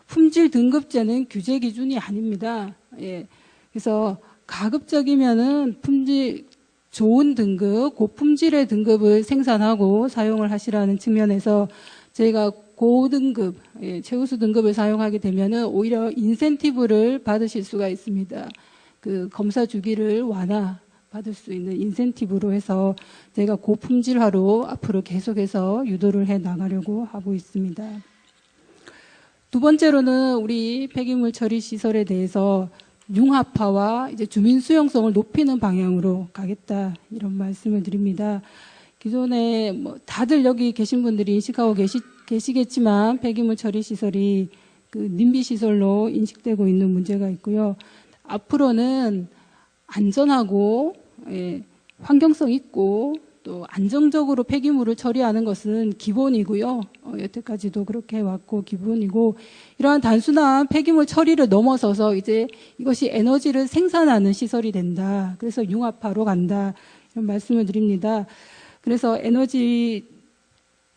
품질 등급제는 규제 기준이 아닙니다. 예, 그래서 가급적이면은 품질 좋은 등급, 고품질의 등급을 생산하고 사용을 하시라는 측면에서 저희가 고등급, 예, 최우수 등급을 사용하게 되면은 오히려 인센티브를 받으실 수가 있습니다. 그 검사 주기를 받을 수 있는 인센티브로 해서 저희가 고품질화로 앞으로 계속해서 유도를 해 나가려고 하고 있습니다. 두 번째로는 우리 폐기물 처리 시설에 대해서 융합화와 이제 주민 수용성을 높이는 방향으로 가겠다 이런 말씀을 드립니다. 기존에 뭐 다들 여기 계신 분들이 인식하고 계시겠지만 폐기물 처리 시설이 그 님비 시설로 인식되고 있는 문제가 있고요. 앞으로는 안전하고 예, 환경성 있고 또 안정적으로 폐기물을 처리하는 것은 기본이고요. 여태까지도 그렇게 해왔고 기본이고 이러한 단순한 폐기물 처리를 넘어서서 이제 이것이 에너지를 생산하는 시설이 된다. 그래서 융합화로 간다. 이런 말씀을 드립니다. 그래서 에너지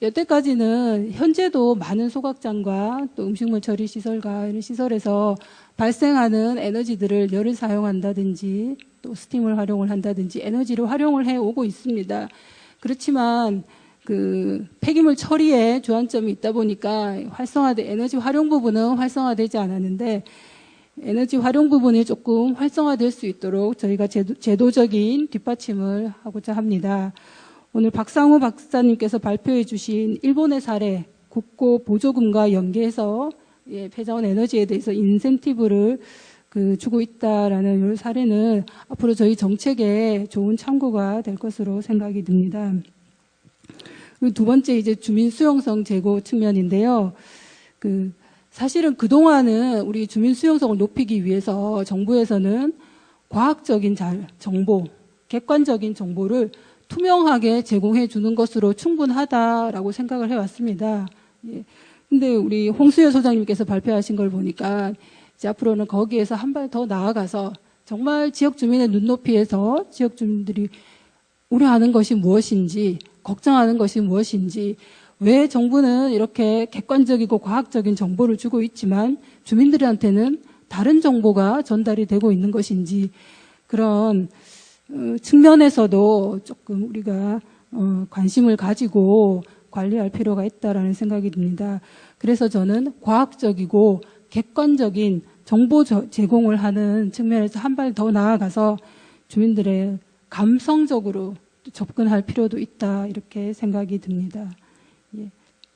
여태까지는 현재도 많은 소각장과 또 음식물 처리 시설과 이런 시설에서 발생하는 에너지들을 열을 사용한다든지 또 스팀을 활용을 한다든지 에너지를 활용을 해 오고 있습니다. 그렇지만 그 폐기물 처리에 주안점이 있다 보니까 에너지 활용 부분은 활성화되지 않았는데 에너지 활용 부분이 조금 활성화될 수 있도록 저희가 제도적인 뒷받침을 하고자 합니다. 오늘 박상우 박사님께서 발표해 주신 일본의 사례, 국고 보조금과 연계해서 폐자원 에너지에 대해서 인센티브를 주고 있다라는 이 사례는 앞으로 저희 정책에 좋은 참고가 될 것으로 생각이 듭니다. 두 번째 이제 주민 수용성 제고 측면인데요. 사실은 그동안은 우리 주민 수용성을 높이기 위해서 정부에서는 과학적인 정보, 객관적인 정보를 투명하게 제공해 주는 것으로 충분하다라고 생각을 해왔습니다. 예. 근데 우리 홍수열 소장님께서 발표하신 걸 보니까 이제 앞으로는 거기에서 한 발 더 나아가서 정말 지역 주민의 눈높이에서 지역 주민들이 우려하는 것이 무엇인지, 걱정하는 것이 무엇인지, 왜 정부는 이렇게 객관적이고 과학적인 정보를 주고 있지만 주민들한테는 다른 정보가 전달이 되고 있는 것인지 그런 측면에서도 조금 우리가 관심을 가지고 관리할 필요가 있다라는 생각이 듭니다. 그래서 저는 과학적이고 객관적인 정보 제공을 하는 측면에서 한 발 더 나아가서 주민들의 감성적으로 접근할 필요도 있다 이렇게 생각이 듭니다. 예,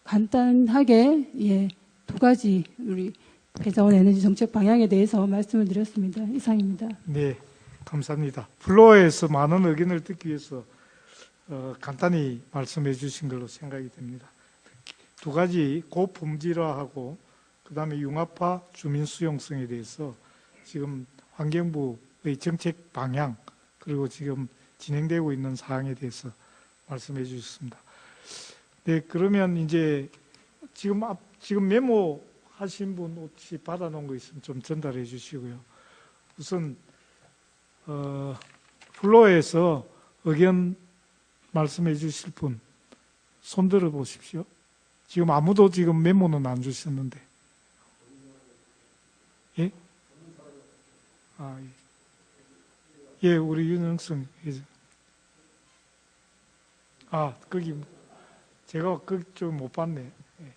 간단하게 두 가지 우리 폐자원 에너지 정책 방향에 대해서 말씀을 드렸습니다. 이상입니다. 네, 감사합니다. 플로어에서 많은 의견을 듣기 위해서 간단히 말씀해 주신 걸로 생각이 됩니다. 두 가지 고품질화하고 그 다음에 융합화 주민 수용성에 대해서 지금 환경부의 정책 방향 그리고 지금 진행되고 있는 사항에 대해서 말씀해 주셨습니다. 네, 그러면 이제 지금 메모 하신 분 혹시 받아놓은 거 있으면 좀 전달해 주시고요. 우선 플로어에서 의견 말씀해 주실 분 손 들어 보십시오. 지금 아무도 지금 메모는 안 주셨는데. 예? 예, 우리 윤영성 회장. 거기 제가 좀 못 봤네. 예.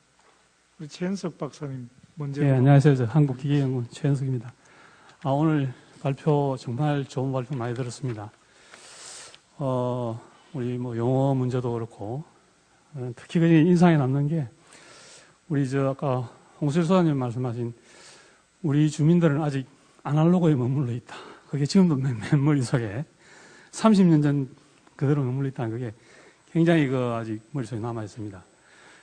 우리 최현석 박사님 먼저. 네, 안녕하세요. 저 한국기계연구원 최현석입니다. 오늘 발표 정말 좋은 발표 많이 들었습니다. 우리 뭐 용어 문제도 그렇고 특히 인상에 남는 게 우리 아까 홍수일 소장님 말씀하신 우리 주민들은 아직 아날로그에 머물러 있다. 그게 지금도 머릿속에 30년 전 그대로 머물러 있다는 그게 굉장히 아직 머릿속에 남아 있습니다.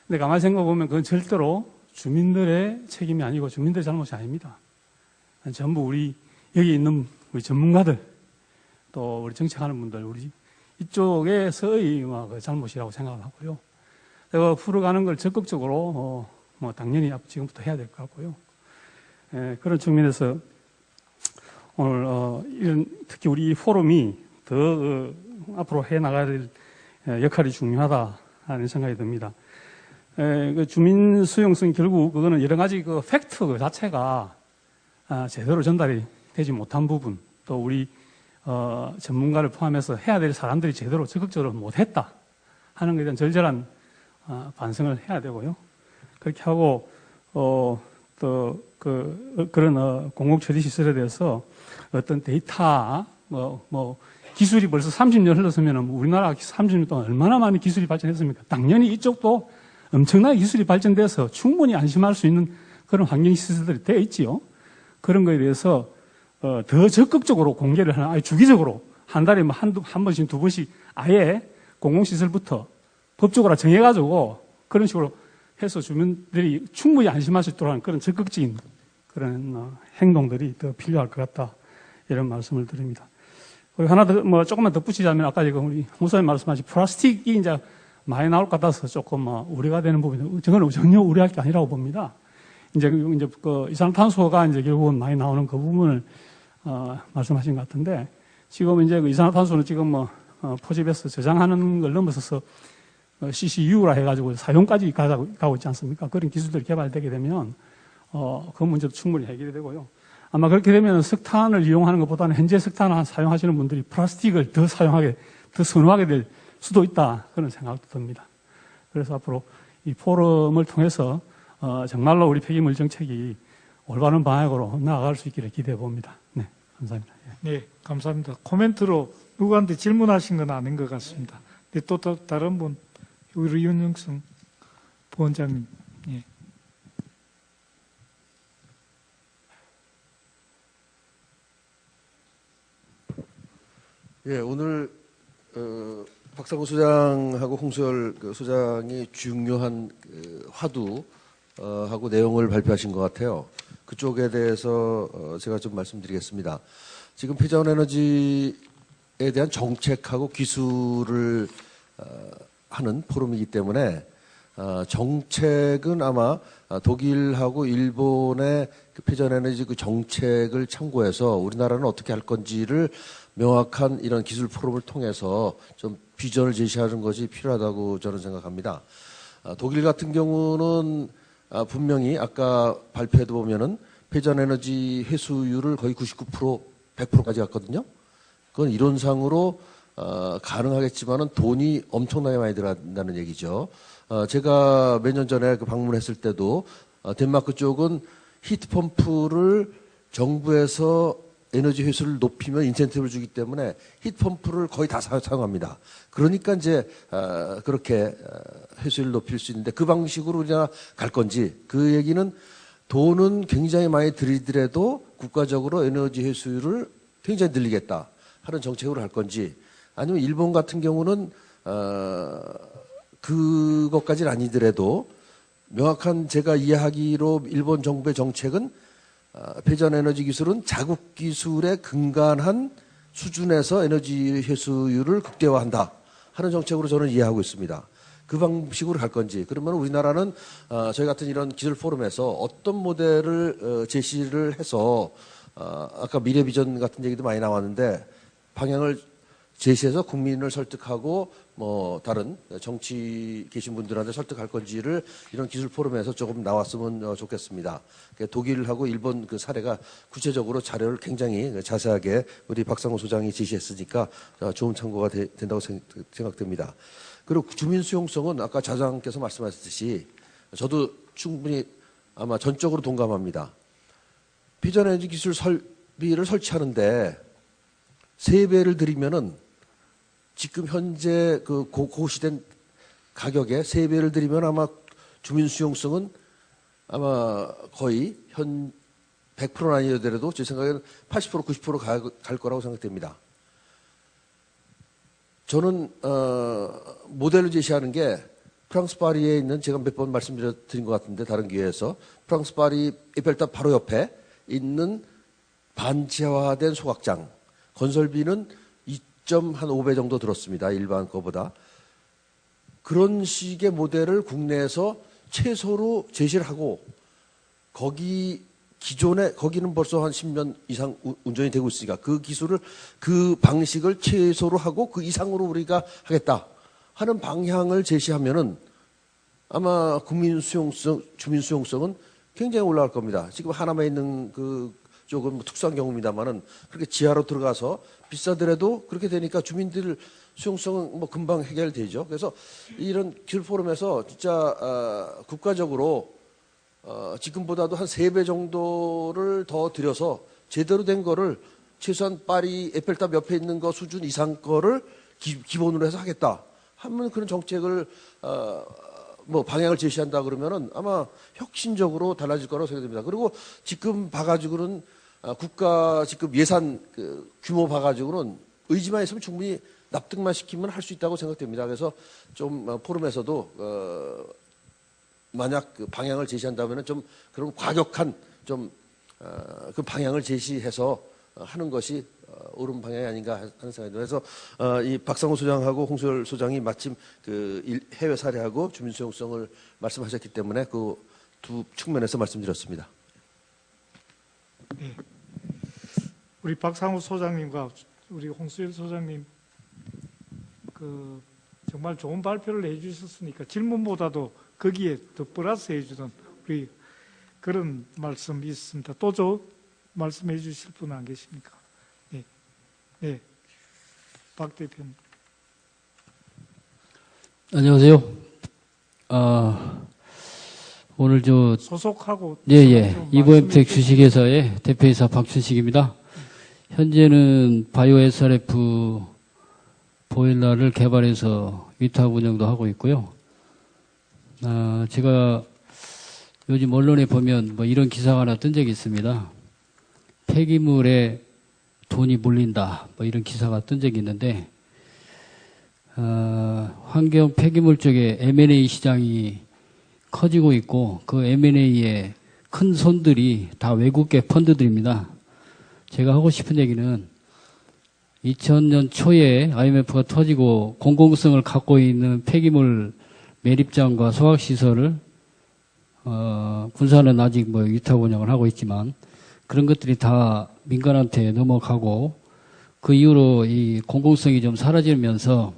근데 가만히 생각해 보면 그건 절대로 주민들의 책임이 아니고 주민들의 잘못이 아닙니다. 전부 우리 여기 있는 우리 전문가들 또 우리 정책하는 분들 우리 이쪽에서의 잘못이라고 생각을 하고요. 내가 풀어가는 걸 적극적으로 당연히 지금부터 해야 될 것 같고요. 그런 측면에서 오늘 이런 특히 우리 포럼이 더 앞으로 해 나가야 될 역할이 중요하다는 생각이 듭니다. 그 주민 수용성 결국 그거는 여러 가지 그 팩트 그 자체가 제대로 전달이 되지 못한 부분, 또 우리 전문가를 포함해서 해야 될 사람들이 제대로 적극적으로 못했다 하는 것에 대한 절절한 반성을 해야 되고요. 그렇게 하고 또 그런 공공 처리 시설에 대해서 어떤 데이터 기술이 벌써 30년 흘렀으면 우리나라 30년 동안 얼마나 많은 기술이 발전했습니까? 당연히 이쪽도 엄청나게 기술이 발전돼서 충분히 안심할 수 있는 그런 환경 시설들이 되어 있지요. 그런 거에 대해서 더 적극적으로 공개를 하는, 아니 주기적으로 한 달에 뭐 한 번씩 두 번씩 아예 공공시설부터 법적으로 정해가지고 그런 식으로 해서 주민들이 충분히 안심할 수 있도록 하는 그런 적극적인 그런 행동들이 더 필요할 것 같다. 이런 말씀을 드립니다. 그리고 하나 더, 조금만 덧붙이자면 아까 지금 우리 홍수님 말씀하신 플라스틱이 이제 많이 나올 것 같아서 조금 우려가 되는 부분이, 저는 전혀 우려할 게 아니라고 봅니다. 이제 그 이산화탄소가 이제 결국은 많이 나오는 그 부분을 말씀하신 것 같은데, 지금 이제 그 이산화탄소는 지금 포집해서 저장하는 걸 넘어서서 CCU라 해가지고 사용까지 가고 있지 않습니까? 그런 기술들이 개발되게 되면 그 문제도 충분히 해결이 되고요. 아마 그렇게 되면 석탄을 이용하는 것보다는 현재 석탄을 사용하시는 분들이 플라스틱을 더 선호하게 될 수도 있다. 그런 생각도 듭니다. 그래서 앞으로 이 포럼을 통해서 정말로 우리 폐기물 정책이 올바른 방향으로 나아갈 수 있기를 기대해 봅니다. 네, 감사합니다. 네, 감사합니다. 코멘트로 누구한테 질문하신 건 아닌 것 같습니다. 네, 또 다른 분, 우리 윤영승 부원장님. 예. 예, 오늘 박상우 소장하고 홍수열 소장이 중요한 화두하고 내용을 발표하신 것 같아요. 그쪽에 대해서 제가 좀 말씀드리겠습니다. 지금 퓨전에너지에 대한 정책하고 기술을 하는 포럼이기 때문에 정책은 아마 독일하고 일본의 그 퓨전에너지 그 정책을 참고해서 우리나라는 어떻게 할 건지를 명확한 이런 기술 포럼을 통해서 좀 비전을 제시하는 것이 필요하다고 저는 생각합니다. 독일 같은 경우는 분명히 아까 발표에도 보면은 퓨전에너지 회수율을 거의 99%, 100%까지 갔거든요. 그건 이론상으로 가능하겠지만은 돈이 엄청나게 많이 들어간다는 얘기죠. 제가 몇 년 전에 그 방문했을 때도 덴마크 쪽은 히트펌프를 정부에서 에너지 회수를 높이면 인센티브를 주기 때문에 히트펌프를 거의 다 사용합니다. 그러니까 이제 그렇게 회수율을 높일 수 있는데 그 방식으로 우리가 갈 건지, 그 얘기는 돈은 굉장히 많이 들이더라도 국가적으로 에너지 회수율을 굉장히 늘리겠다 하는 정책으로 할 건지, 아니면 일본 같은 경우는 그것까지는 아니더라도 명확한, 제가 이해하기로 일본 정부의 정책은 퓨전 에너지 기술은 자국 기술에 근간한 수준에서 에너지 회수율을 극대화한다 하는 정책으로 저는 이해하고 있습니다. 그 방식으로 갈 건지, 그러면 우리나라는 저희 같은 이런 기술 포럼에서 어떤 모델을 제시를 해서 아까 미래 비전 같은 얘기도 많이 나왔는데 방향을 제시해서 국민을 설득하고 다른 정치 계신 분들한테 설득할 건지를 이런 기술 포럼에서 조금 나왔으면 좋겠습니다. 독일하고 일본 그 사례가 구체적으로 자료를 굉장히 자세하게 우리 박상우 소장이 제시했으니까 좋은 참고가 된다고 생각됩니다. 그리고 주민 수용성은 아까 자장께서 말씀하셨듯이 저도 충분히 아마 전적으로 동감합니다. 퓨전 에너지 기술 설비를 설치하는데 3배를 들이면은 지금 현재 그 고시된 가격에 3배를 들이면 아마 주민 수용성은 아마 거의 현 100%는 아니더라도 제 생각에는 80% 90% 갈 거라고 생각됩니다. 저는 모델을 제시하는 게 프랑스 파리에 있는, 제가 몇 번 말씀드린 것 같은데 다른 기회에서, 프랑스 파리 에펠탑 바로 옆에 있는 반지하화된 소각장 건설비는 2.5배 정도 들었습니다. 일반 거보다. 그런 식의 모델을 국내에서 최소로 제시를 하고, 거기는 벌써 한 10년 이상 운전이 되고 있으니까 그 기술을, 그 방식을 최소로 하고 그 이상으로 우리가 하겠다 하는 방향을 제시하면은 아마 국민 수용성, 주민 수용성은 굉장히 올라갈 겁니다. 지금 하남에 있는 그 쪽은 뭐 특수한 경우입니다만은 그렇게 지하로 들어가서 비싸더라도 그렇게 되니까 주민들 수용성은 뭐 금방 해결되죠. 그래서 이런 길 포럼에서 진짜 국가적으로 지금보다도 한 3배 정도를 더 들여서 제대로 된 거를 최소한 파리 에펠탑 옆에 있는 거 수준 이상 거를 기본으로 해서 하겠다 하면 그런 정책을 뭐 방향을 제시한다 그러면은 아마 혁신적으로 달라질 거라고 생각됩니다. 그리고 지금 봐가지고는 국가 지금 예산 규모 봐가지고는 의지만 있으면 충분히 납득만 시키면 할 수 있다고 생각됩니다. 그래서 좀 포럼에서도 만약 그 방향을 제시한다면은 좀 그런 과격한 좀 그 방향을 제시해서 하는 것이 옳은 방향이 아닌가 하는 생각이 들어서 이 박상호 소장하고 홍수열 소장이 마침 그 해외 사례하고 주민 수용성을 말씀하셨기 때문에 그 두 측면에서 말씀드렸습니다. 네. 우리 박상호 소장님과 우리 홍수열 소장님 그 정말 좋은 발표를 해주셨으니까 질문보다도 거기에 더 플러스 해주던 우리 그런 말씀이 있습니다. 또 말씀해 주실 분 안 계십니까? 네, 네, 박 대표님. 안녕하세요. 오늘 소속하고 이보엠텍 주식회사의 대표이사 박춘식입니다. 현재는 바이오 SRF 보일러를 개발해서 위탁 운영도 하고 있고요. 제가 요즘 언론에 보면 뭐 이런 기사가 하나 뜬 적이 있습니다. 폐기물에 돈이 몰린다. 뭐 이런 기사가 뜬 적이 있는데, 환경 폐기물 쪽에 M&A 시장이 커지고 있고, 그 M&A의 큰 손들이 다 외국계 펀드들입니다. 제가 하고 싶은 얘기는 2000년 초에 IMF가 터지고 공공성을 갖고 있는 폐기물 매립장과 소각시설을 군사는 아직 뭐 위탁 운영을 하고 있지만 그런 것들이 다 민간한테 넘어가고 그 이후로 이 공공성이 좀 사라지면서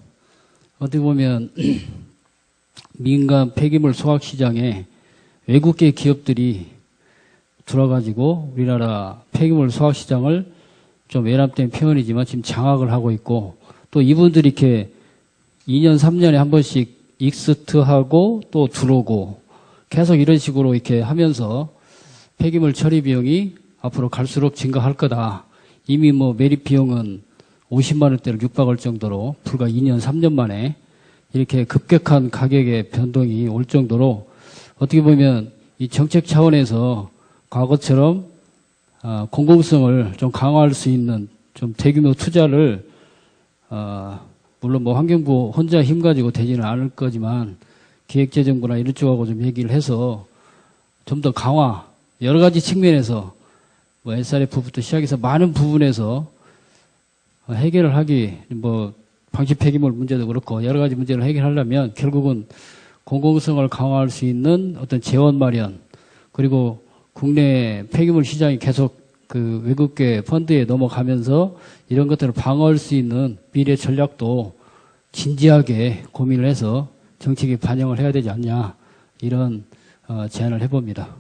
어떻게 보면 민간 폐기물 소각 시장에 외국계 기업들이 들어가지고 우리나라 폐기물 소각 시장을 좀 외람된 표현이지만 지금 장악을 하고 있고 또 이분들이 이렇게 2년 3년에 한 번씩 익스트하고 또 들어오고 계속 이런 식으로 이렇게 하면서 폐기물 처리 비용이 앞으로 갈수록 증가할 거다. 이미 뭐 매립 비용은 50만 원대를 육박할 정도로 불과 2년 3년 만에 이렇게 급격한 가격의 변동이 올 정도로 어떻게 보면 이 정책 차원에서 과거처럼 공공성을 좀 강화할 수 있는 좀 대규모 투자를 물론 뭐 환경부 혼자 힘 가지고 되지는 않을 거지만 기획재정부나 이런 쪽하고 좀 얘기를 해서 좀 더 강화 여러 가지 측면에서 뭐 SRF부터 시작해서 많은 부분에서 해결을 하기 뭐 방치 폐기물 문제도 그렇고 여러 가지 문제를 해결하려면 결국은 공공성을 강화할 수 있는 어떤 재원 마련 그리고 국내 폐기물 시장이 계속 그 외국계 펀드에 넘어가면서 이런 것들을 방어할 수 있는 미래 전략도 진지하게 고민을 해서 정책에 반영을 해야 되지 않냐 이런 제안을 해봅니다.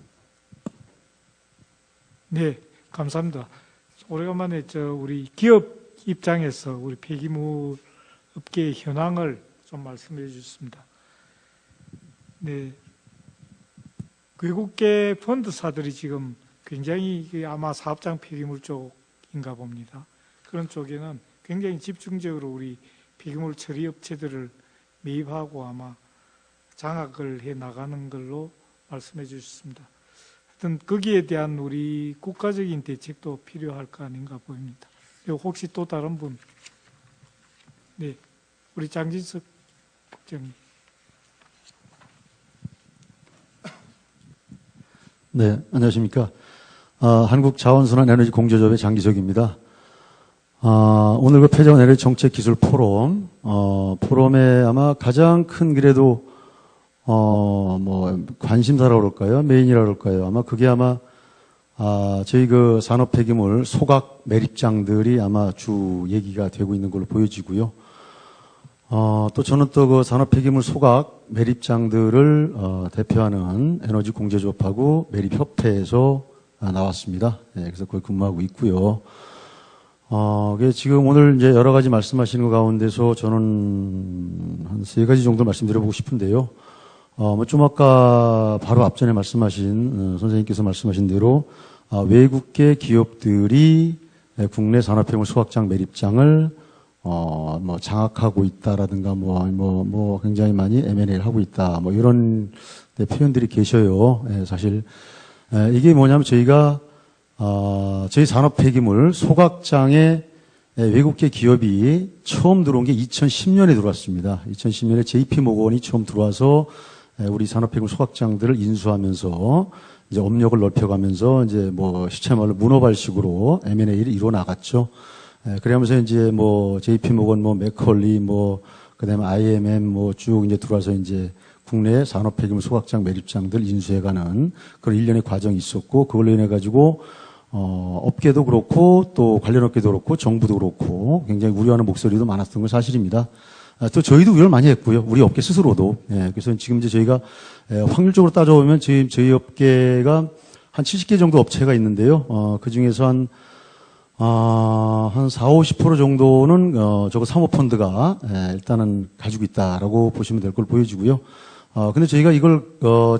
네, 감사합니다. 오래간만에 우리 기업 입장에서 우리 폐기물 업계의 현황을 좀 말씀해 주셨습니다. 네, 외국계 펀드사들이 지금 굉장히 아마 사업장 폐기물 쪽인가 봅니다. 그런 쪽에는 굉장히 집중적으로 우리 폐기물 처리 업체들을 매입하고 아마 장악을 해 나가는 걸로 말씀해 주셨습니다. 하여튼 거기에 대한 우리 국가적인 대책도 필요할 거 아닌가 보입니다. 그리고 혹시 또 다른 분? 네, 우리 장진석 국장님. 네, 안녕하십니까. 한국자원순환에너지공제조합의 장기석입니다. 오늘 그 폐자원에너지 정책기술 포럼, 포럼에 아마 가장 큰 그래도, 관심사라고 그럴까요? 메인이라고 그럴까요? 아마 그게 아마, 저희 그 산업 폐기물 소각 매립장들이 아마 주 얘기가 되고 있는 걸로 보여지고요. 또 저는 또 그 산업 폐기물 소각 매립장들을 대표하는 에너지 공제조합하고 매립협회에서 나왔습니다. 예, 그래서 거기 근무하고 있고요. 지금 오늘 이제 여러 가지 말씀하시는 것 가운데서 저는 한 3가지 정도 말씀드려보고 싶은데요. 좀 아까 바로 앞전에 말씀하신, 선생님께서 말씀하신 대로, 외국계 기업들이 국내 산업폐기물 소각장 매립장을, 장악하고 있다라든가, 굉장히 많이 M&A를 하고 있다, 이런 표현들이 계셔요. 예, 사실, 이게 뭐냐면 저희가, 저희 산업폐기물 소각장에 외국계 기업이 처음 들어온 게 2010년에 들어왔습니다. 2010년에 JP모건이 처음 들어와서 우리 산업폐기물 소각장들을 인수하면서 이제 업력을 넓혀가면서 이제 시체말로 문어발식으로 M&A를 이루어 나갔죠. 그러면서 이제 JP모건, 맥컬리, 그다음에 IMM 쭉 이제 들어와서 이제 국내 산업폐기물 소각장 매립장들 인수해가는 그런 일련의 과정이 있었고, 그걸로 인해 가지고 업계도 그렇고 또 관련 업계도 그렇고 정부도 그렇고 굉장히 우려하는 목소리도 많았던 건 사실입니다. 또 저희도 우려를 많이 했고요. 우리 업계 스스로도. 예, 그래서 지금 이제 저희가 확률적으로 따져보면 저희 업계가 한 70개 정도 업체가 있는데요. 그 중에서 한 40-50% 정도는 저거 사모펀드가 일단은 가지고 있다라고 보시면 될 걸 보여지고요. 근데 저희가 이걸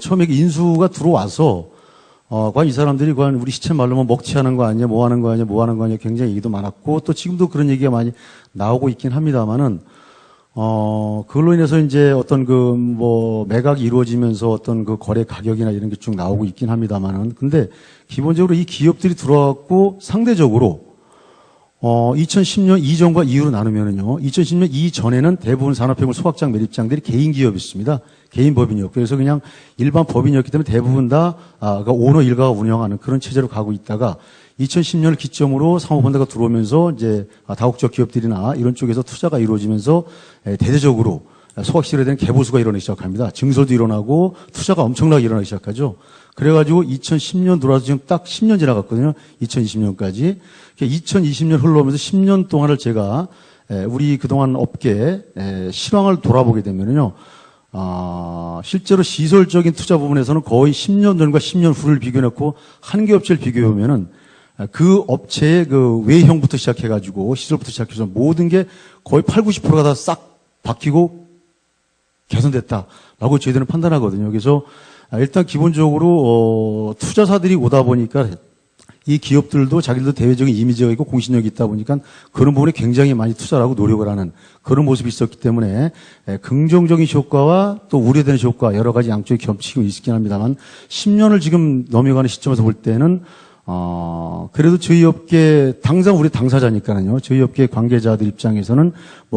처음에 인수가 들어와서 과연 이 사람들이 과연 우리 시체 말로 먹튀하는 거 아니냐, 뭐 하는 거 아니냐 굉장히 얘기도 많았고, 또 지금도 그런 얘기가 많이 나오고 있긴 합니다만은, 그걸로 인해서 이제 어떤 매각이 이루어지면서 어떤 그 거래 가격이나 이런 게 쭉 나오고 있긴 합니다만은, 근데 기본적으로 이 기업들이 들어왔고 상대적으로 2010년 이전과 이후로 나누면은요, 2010년 이전에는 대부분 산업폐기물 소각장 매립장들이 개인 기업이었습니다. 개인 법인이었고, 그래서 그냥 일반 법인이었기 때문에 대부분 다, 그러니까 오너 일가가 운영하는 그런 체제로 가고 있다가 2010년을 기점으로 사모펀드가 들어오면서 이제 다국적 기업들이나 이런 쪽에서 투자가 이루어지면서 대대적으로 소각시설에 대한 개보수가 일어나기 시작합니다. 증설도 일어나고 투자가 엄청나게 일어나기 시작하죠. 그래가지고 2010년 들어와서 지금 딱 10년 지나갔거든요. 2020년까지. 2020년 흘러오면서 10년 동안을 제가 우리 그동안 업계 실황을 돌아보게 되면은요, 실제로 시설적인 투자 부분에서는 거의 10년 전과 10년 후를 비교해놓고 한 개 업체를 비교해보면은 그 업체의 그 외형부터 시작해가지고 시설부터 시작해서 모든 게 거의 80-90%가 다 싹 바뀌고 개선됐다라고 저희들은 판단하거든요. 그래서 일단 기본적으로 투자사들이 오다 보니까 이 기업들도 자기들도 대외적인 이미지가 있고 공신력이 있다 보니까 그런 부분에 굉장히 많이 투자를 하고 노력을 하는 그런 모습이 있었기 때문에 긍정적인 효과와 또 우려되는 효과 여러 가지 양쪽이 겹치고 있긴 합니다만 10년을 지금 넘어가는 시점에서 볼 때는 그래도 저희 업계 우리 당사자니까요. 저희 업계 관계자들 입장에서는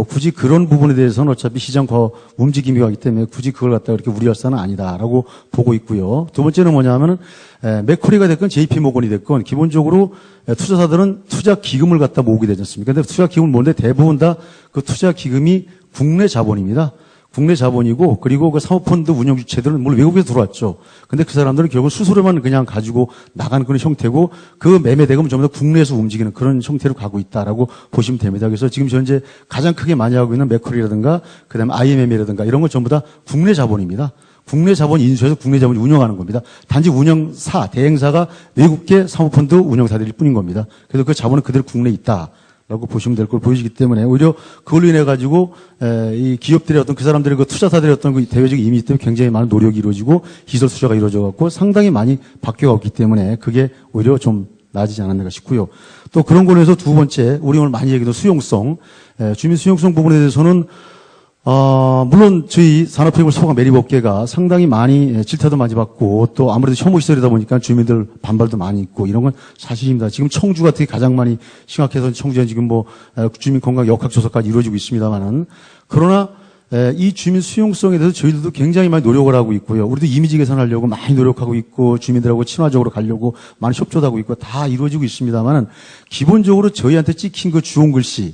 굳이 그런 부분에 대해서는 어차피 시장 움직임이 가기 때문에 굳이 그걸 갖다가 그렇게 우려할 사안은 아니다라고 보고 있고요. 두 번째는 뭐냐면은 맥쿼리가 됐건 JP모건이 됐건 기본적으로 투자사들은 투자 기금을 갖다 모으게 되지 않습니까? 근데 투자 기금을 모으는데 대부분 다 그 투자 기금이 국내 자본입니다. 국내 자본이고, 그리고 그 사모펀드 운영 주체들은 물론 외국에서 들어왔죠. 근데 그 사람들은 결국 수수료만 그냥 가지고 나가는 그런 형태고, 그 매매 대금은 전부 다 국내에서 움직이는 그런 형태로 가고 있다라고 보시면 됩니다. 그래서 지금 현재 가장 크게 많이 하고 있는 맥쿼리라든가, 그 다음에 IMM이라든가 이런 건 전부 다 국내 자본입니다. 국내 자본 인수해서 국내 자본이 운영하는 겁니다. 단지 운영사, 대행사가 외국계 사모펀드 운영사들일 뿐인 겁니다. 그래서 그 자본은 그대로 국내에 있다. 라고 보시면 될 걸 보여지기 때문에 오히려 그걸로 인해 가지고 이 기업들의 어떤 그 사람들의 그 투자사들의 어떤 그 대외적인 이미지 때문에 굉장히 많은 노력이 이루어지고 기술 투자가 이루어져 갖고 상당히 많이 바뀌어갔기 때문에 그게 오히려 좀 나아지지 않았나 싶고요. 또 그런 거에서 두 번째 우리 오늘 많이 얘기했던 수용성, 주민 수용성 부분에 대해서는 물론 저희 산업폐기물 소각 매립업계가 상당히 많이 질타도 많이 받고 또 아무래도 혐오시설이다 보니까 주민들 반발도 많이 있고 이런 건 사실입니다. 지금 청주 같은 게 가장 많이 심각해서 청주에 지금 주민 건강 역학조사까지 이루어지고 있습니다만은 그러나 이 주민 수용성에 대해서 저희들도 굉장히 많이 노력을 하고 있고요. 우리도 이미지 개선하려고 많이 노력하고 있고 주민들하고 친화적으로 가려고 많이 협조도 하고 있고 다 이루어지고 있습니다만은 기본적으로 저희한테 찍힌 그 주홍 글씨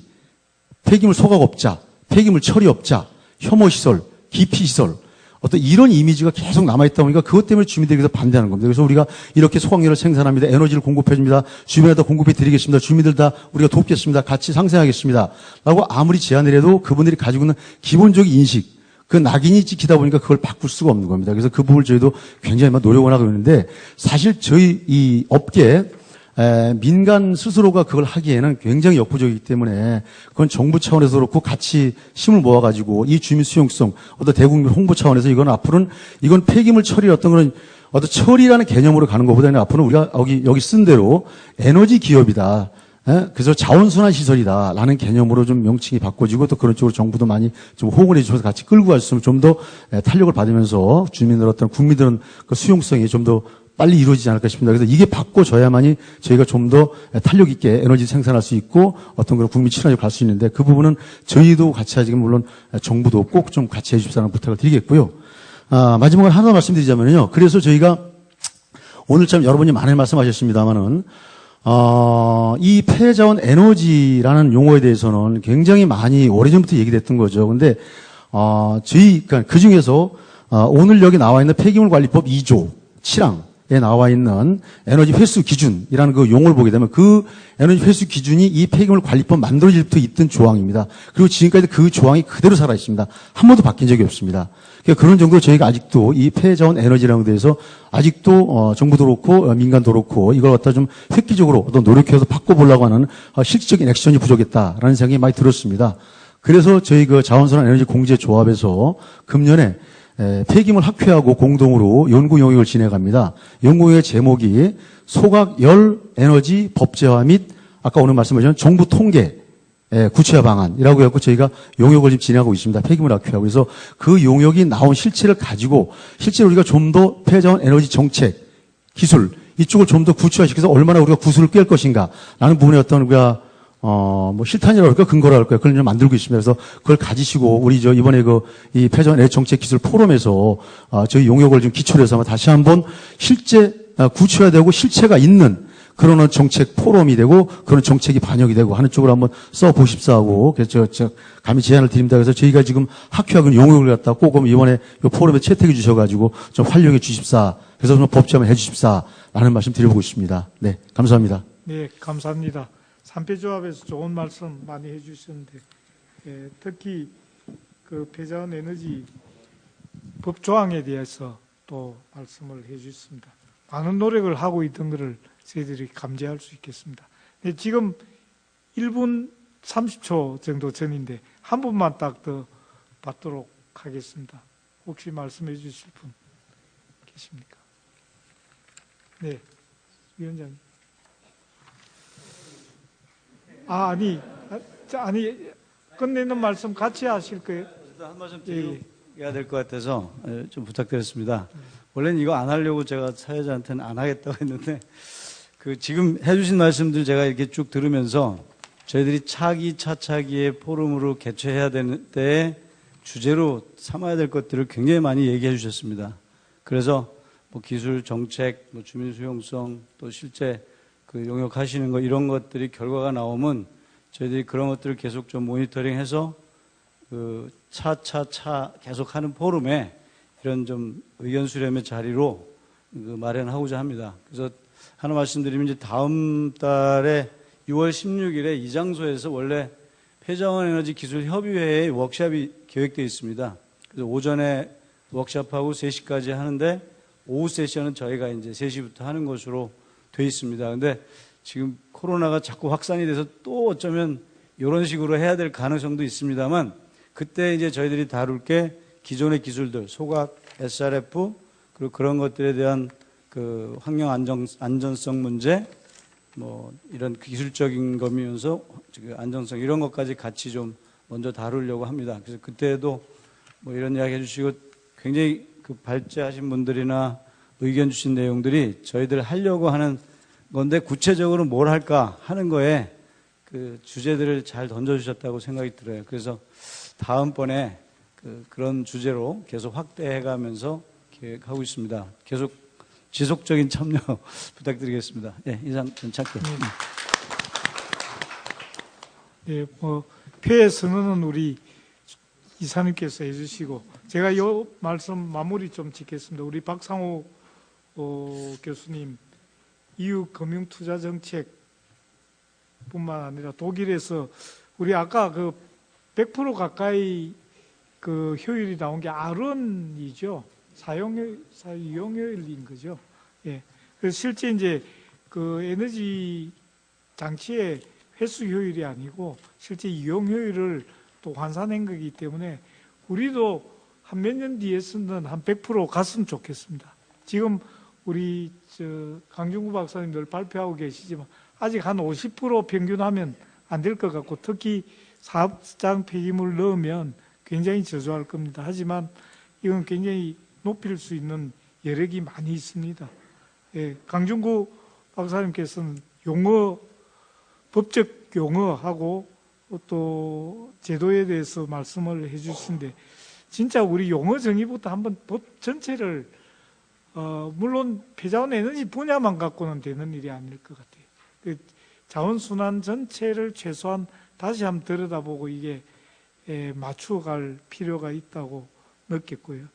폐기물 소각업자 폐기물 처리업자, 혐오시설, 기피시설, 어떤 이런 이미지가 계속 남아있다 보니까 그것 때문에 주민들이 그래서 반대하는 겁니다. 그래서 우리가 이렇게 소각열을 생산합니다. 에너지를 공급해줍니다. 주변에다 공급해 드리겠습니다. 주민들 다 우리가 돕겠습니다. 같이 상생하겠습니다. 라고 아무리 제안을 해도 그분들이 가지고 있는 기본적인 인식, 그 낙인이 찍히다 보니까 그걸 바꿀 수가 없는 겁니다. 그래서 그 부분을 저희도 굉장히 노력을 하고 있는데 사실 저희 이 업계 민간 스스로가 그걸 하기에는 굉장히 역부족이기 때문에 그건 정부 차원에서 그렇고 같이 힘을 모아가지고 이 주민 수용성, 어떤 대국민 홍보 차원에서 이건 앞으로는 이건 폐기물 처리 어떤 그런 어떤 처리라는 개념으로 가는 것보다는 앞으로는 우리가 여기 쓴 대로 에너지 기업이다. 그래서 자원순환 시설이다라는 개념으로 좀 명칭이 바꿔지고 또 그런 쪽으로 정부도 많이 좀 호응을 해주셔서 같이 끌고 갈 수 있으면 좀 더 탄력을 받으면서 주민들 어떤 국민들은 그 수용성이 좀 더 빨리 이루어지지 않을까 싶습니다. 그래서 이게 바꿔져야만이 저희가 좀 더 탄력 있게 에너지 생산할 수 있고 어떤 그런 국민 친화적으로 갈 수 있는데 그 부분은 저희도 같이 하지만 물론 정부도 꼭 좀 같이 해주십사는 부탁을 드리겠고요. 마지막으로 하나 더 말씀드리자면요. 그래서 저희가 오늘 참 여러분이 많이 말씀하셨습니다만은 이 폐자원 에너지라는 용어에 대해서는 굉장히 많이 오래전부터 얘기됐던 거죠. 근데 그러니까 그 중에서 오늘 여기 나와 있는 폐기물 관리법 2조 7항에 나와 있는 에너지 회수 기준이라는 그 용어를 보게 되면 그 에너지 회수 기준이 이 폐기물 관리법 만들어질 때부터 있던 조항입니다. 그리고 지금까지 그 조항이 그대로 살아 있습니다. 한 번도 바뀐 적이 없습니다. 그러니까 그런 정도로 저희가 아직도 이 폐자원 에너지라는 것에 대해서 아직도 정부도 그렇고 민간도 그렇고 이걸 갖다 좀 획기적으로 어떤 노력해서 바꿔보려고 하는 실질적인 액션이 부족했다라는 생각이 많이 들었습니다. 그래서 저희 그 자원순환 에너지 공제 조합에서 금년에 폐기물 학회하고 공동으로 연구 용역을 진행합니다. 연구 용역의 제목이 소각열 에너지 법제화 및 아까 오늘 말씀하신 정부 통계 구체화 방안이라고 해서 저희가 용역을 지금 진행하고 있습니다. 폐기물 학회하고. 그래서 그 용역이 나온 실체를 가지고 실제로 우리가 좀 더 폐자원 에너지 정책, 기술 이쪽을 좀 더 구체화시켜서 얼마나 우리가 구슬을 꿰을 것인가라는 부분에 어떤 우리가 뭐 실탄이라고 할까 근거라 할까요? 그걸 좀 만들고 있습니다. 그래서 그걸 가지시고 우리 이번에 이 폐자원 에너지 정책 기술 포럼에서 저희 용역을 좀 기초로 해서 다시 한번 실제 구체화되고 실체가 있는 그런 정책 포럼이 되고 그런 정책이 반영이 되고 하는 쪽으로 한번 써보십사 하고 그래서 저 감히 제안을 드립니다. 그래서 저희가 지금 학회하고 용역을 갖다 꼭 이번에 이 포럼에 채택해 주셔가지고 좀 활용해 주십사. 그래서 좀 법제화만 해 주십사라는 말씀 드려보고 있습니다. 네, 감사합니다. 네, 감사합니다. 삼패조합에서 좋은 말씀 많이 해주셨는데 특히 그 폐자원 에너지 법조항에 대해서 또 말씀을 해주셨습니다. 많은 노력을 하고 있던 것을 저희들이 감지할 수 있겠습니다. 네, 지금 1분 30초 정도 전인데 한 분만 딱 더 받도록 하겠습니다. 혹시 말씀해 주실 분 계십니까? 네, 위원장님. 아니, 끝내는 말씀 같이 하실 거예요? 한 말씀 드려야 될 것 같아서 좀 부탁드렸습니다. 원래는 이거 안 하려고 제가 사회자한테는 안 하겠다고 했는데 지금 해주신 말씀들 제가 이렇게 쭉 들으면서 저희들이 차기의 포럼으로 개최해야 되는 때에 주제로 삼아야 될 것들을 굉장히 많이 얘기해 주셨습니다. 그래서 뭐 기술, 정책, 뭐 주민 수용성, 또 실제 그 용역하시는 거 이런 것들이 결과가 나오면 저희들이 그런 것들을 계속 좀 모니터링해서 그 계속 하는 포럼에 이런 좀 의견 수렴의 자리로 마련하고자 합니다. 그래서 하나 말씀드리면 이제 다음 달에 6월 16일에 이 장소에서 원래 폐자원 에너지 기술 협의회의 워크숍이 계획되어 있습니다. 그래서 오전에 워크숍하고 3시까지 하는데 오후 세션은 저희가 이제 3시부터 하는 것으로 돼 있습니다. 근데 지금 코로나가 자꾸 확산이 돼서 또 어쩌면 이런 식으로 해야 될 가능성도 있습니다만 그때 이제 저희들이 다룰 게 기존의 기술들, 소각, SRF, 그리고 그런 것들에 대한 그 환경 안전성 문제, 뭐 이런 기술적인 거면서 안정성 이런 것까지 같이 좀 먼저 다루려고 합니다. 그래서 그때도 뭐 이런 이야기 해주시고 굉장히 그 발제하신 분들이나 의견 주신 내용들이 저희들 하려고 하는 건데 구체적으로 뭘 할까 하는 거에 그 주제들을 잘 던져주셨다고 생각이 들어요. 그래서 다음번에 그런 주제로 계속 확대해가면서 계획하고 있습니다. 계속 지속적인 참여 부탁드리겠습니다. 예, 이상 괜찮게. 네, 폐 선언은 우리 이사님께서 해주시고 제가 요 말씀 마무리 좀 짓겠습니다. 우리 박상호 교수님 이웃금융투자정책뿐만 아니라 독일에서 우리 아까 그 100% 가까이 그 효율이 나온 게 R은이죠. 이용효율인 거죠. 예. 그래서 실제 이제 그 에너지 장치의 회수 효율이 아니고 실제 이용 효율을 또 환산한 거기 때문에 우리도 한 몇 년 뒤에서는 한 100% 갔으면 좋겠습니다. 지금 우리 강준구 박사님 늘 발표하고 계시지만 아직 한 50% 평균하면 안 될 것 같고 특히 사업장 폐기물 넣으면 굉장히 저조할 겁니다. 하지만 이건 굉장히 높일 수 있는 여력이 많이 있습니다. 예, 강준구 박사님께서는 법적 용어하고 또 제도에 대해서 말씀을 해주신데 진짜 우리 용어 정의부터 한번 법 전체를 물론 폐자원 에너지 분야만 갖고는 되는 일이 아닐 것 같아요. 그 자원순환 전체를 최소한 다시 한번 들여다보고 이게 맞추어갈 필요가 있다고 느꼈고요.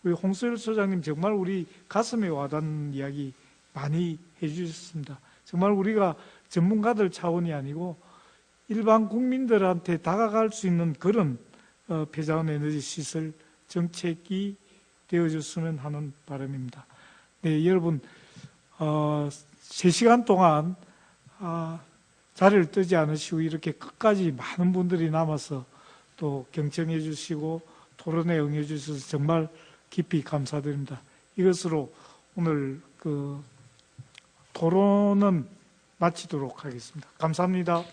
우리 홍수일 소장님 정말 우리 가슴에 와닿는 이야기 많이 해주셨습니다. 정말 우리가 전문가들 차원이 아니고 일반 국민들한테 다가갈 수 있는 그런 폐자원 에너지 시설 정책이 되어줬으면 하는 바람입니다. 네, 여러분 3시간 동안 자리를 뜨지 않으시고 이렇게 끝까지 많은 분들이 남아서 또 경청해 주시고 토론에 응해 주셔서 정말 깊이 감사드립니다. 이것으로 오늘 그 토론은 마치도록 하겠습니다. 감사합니다.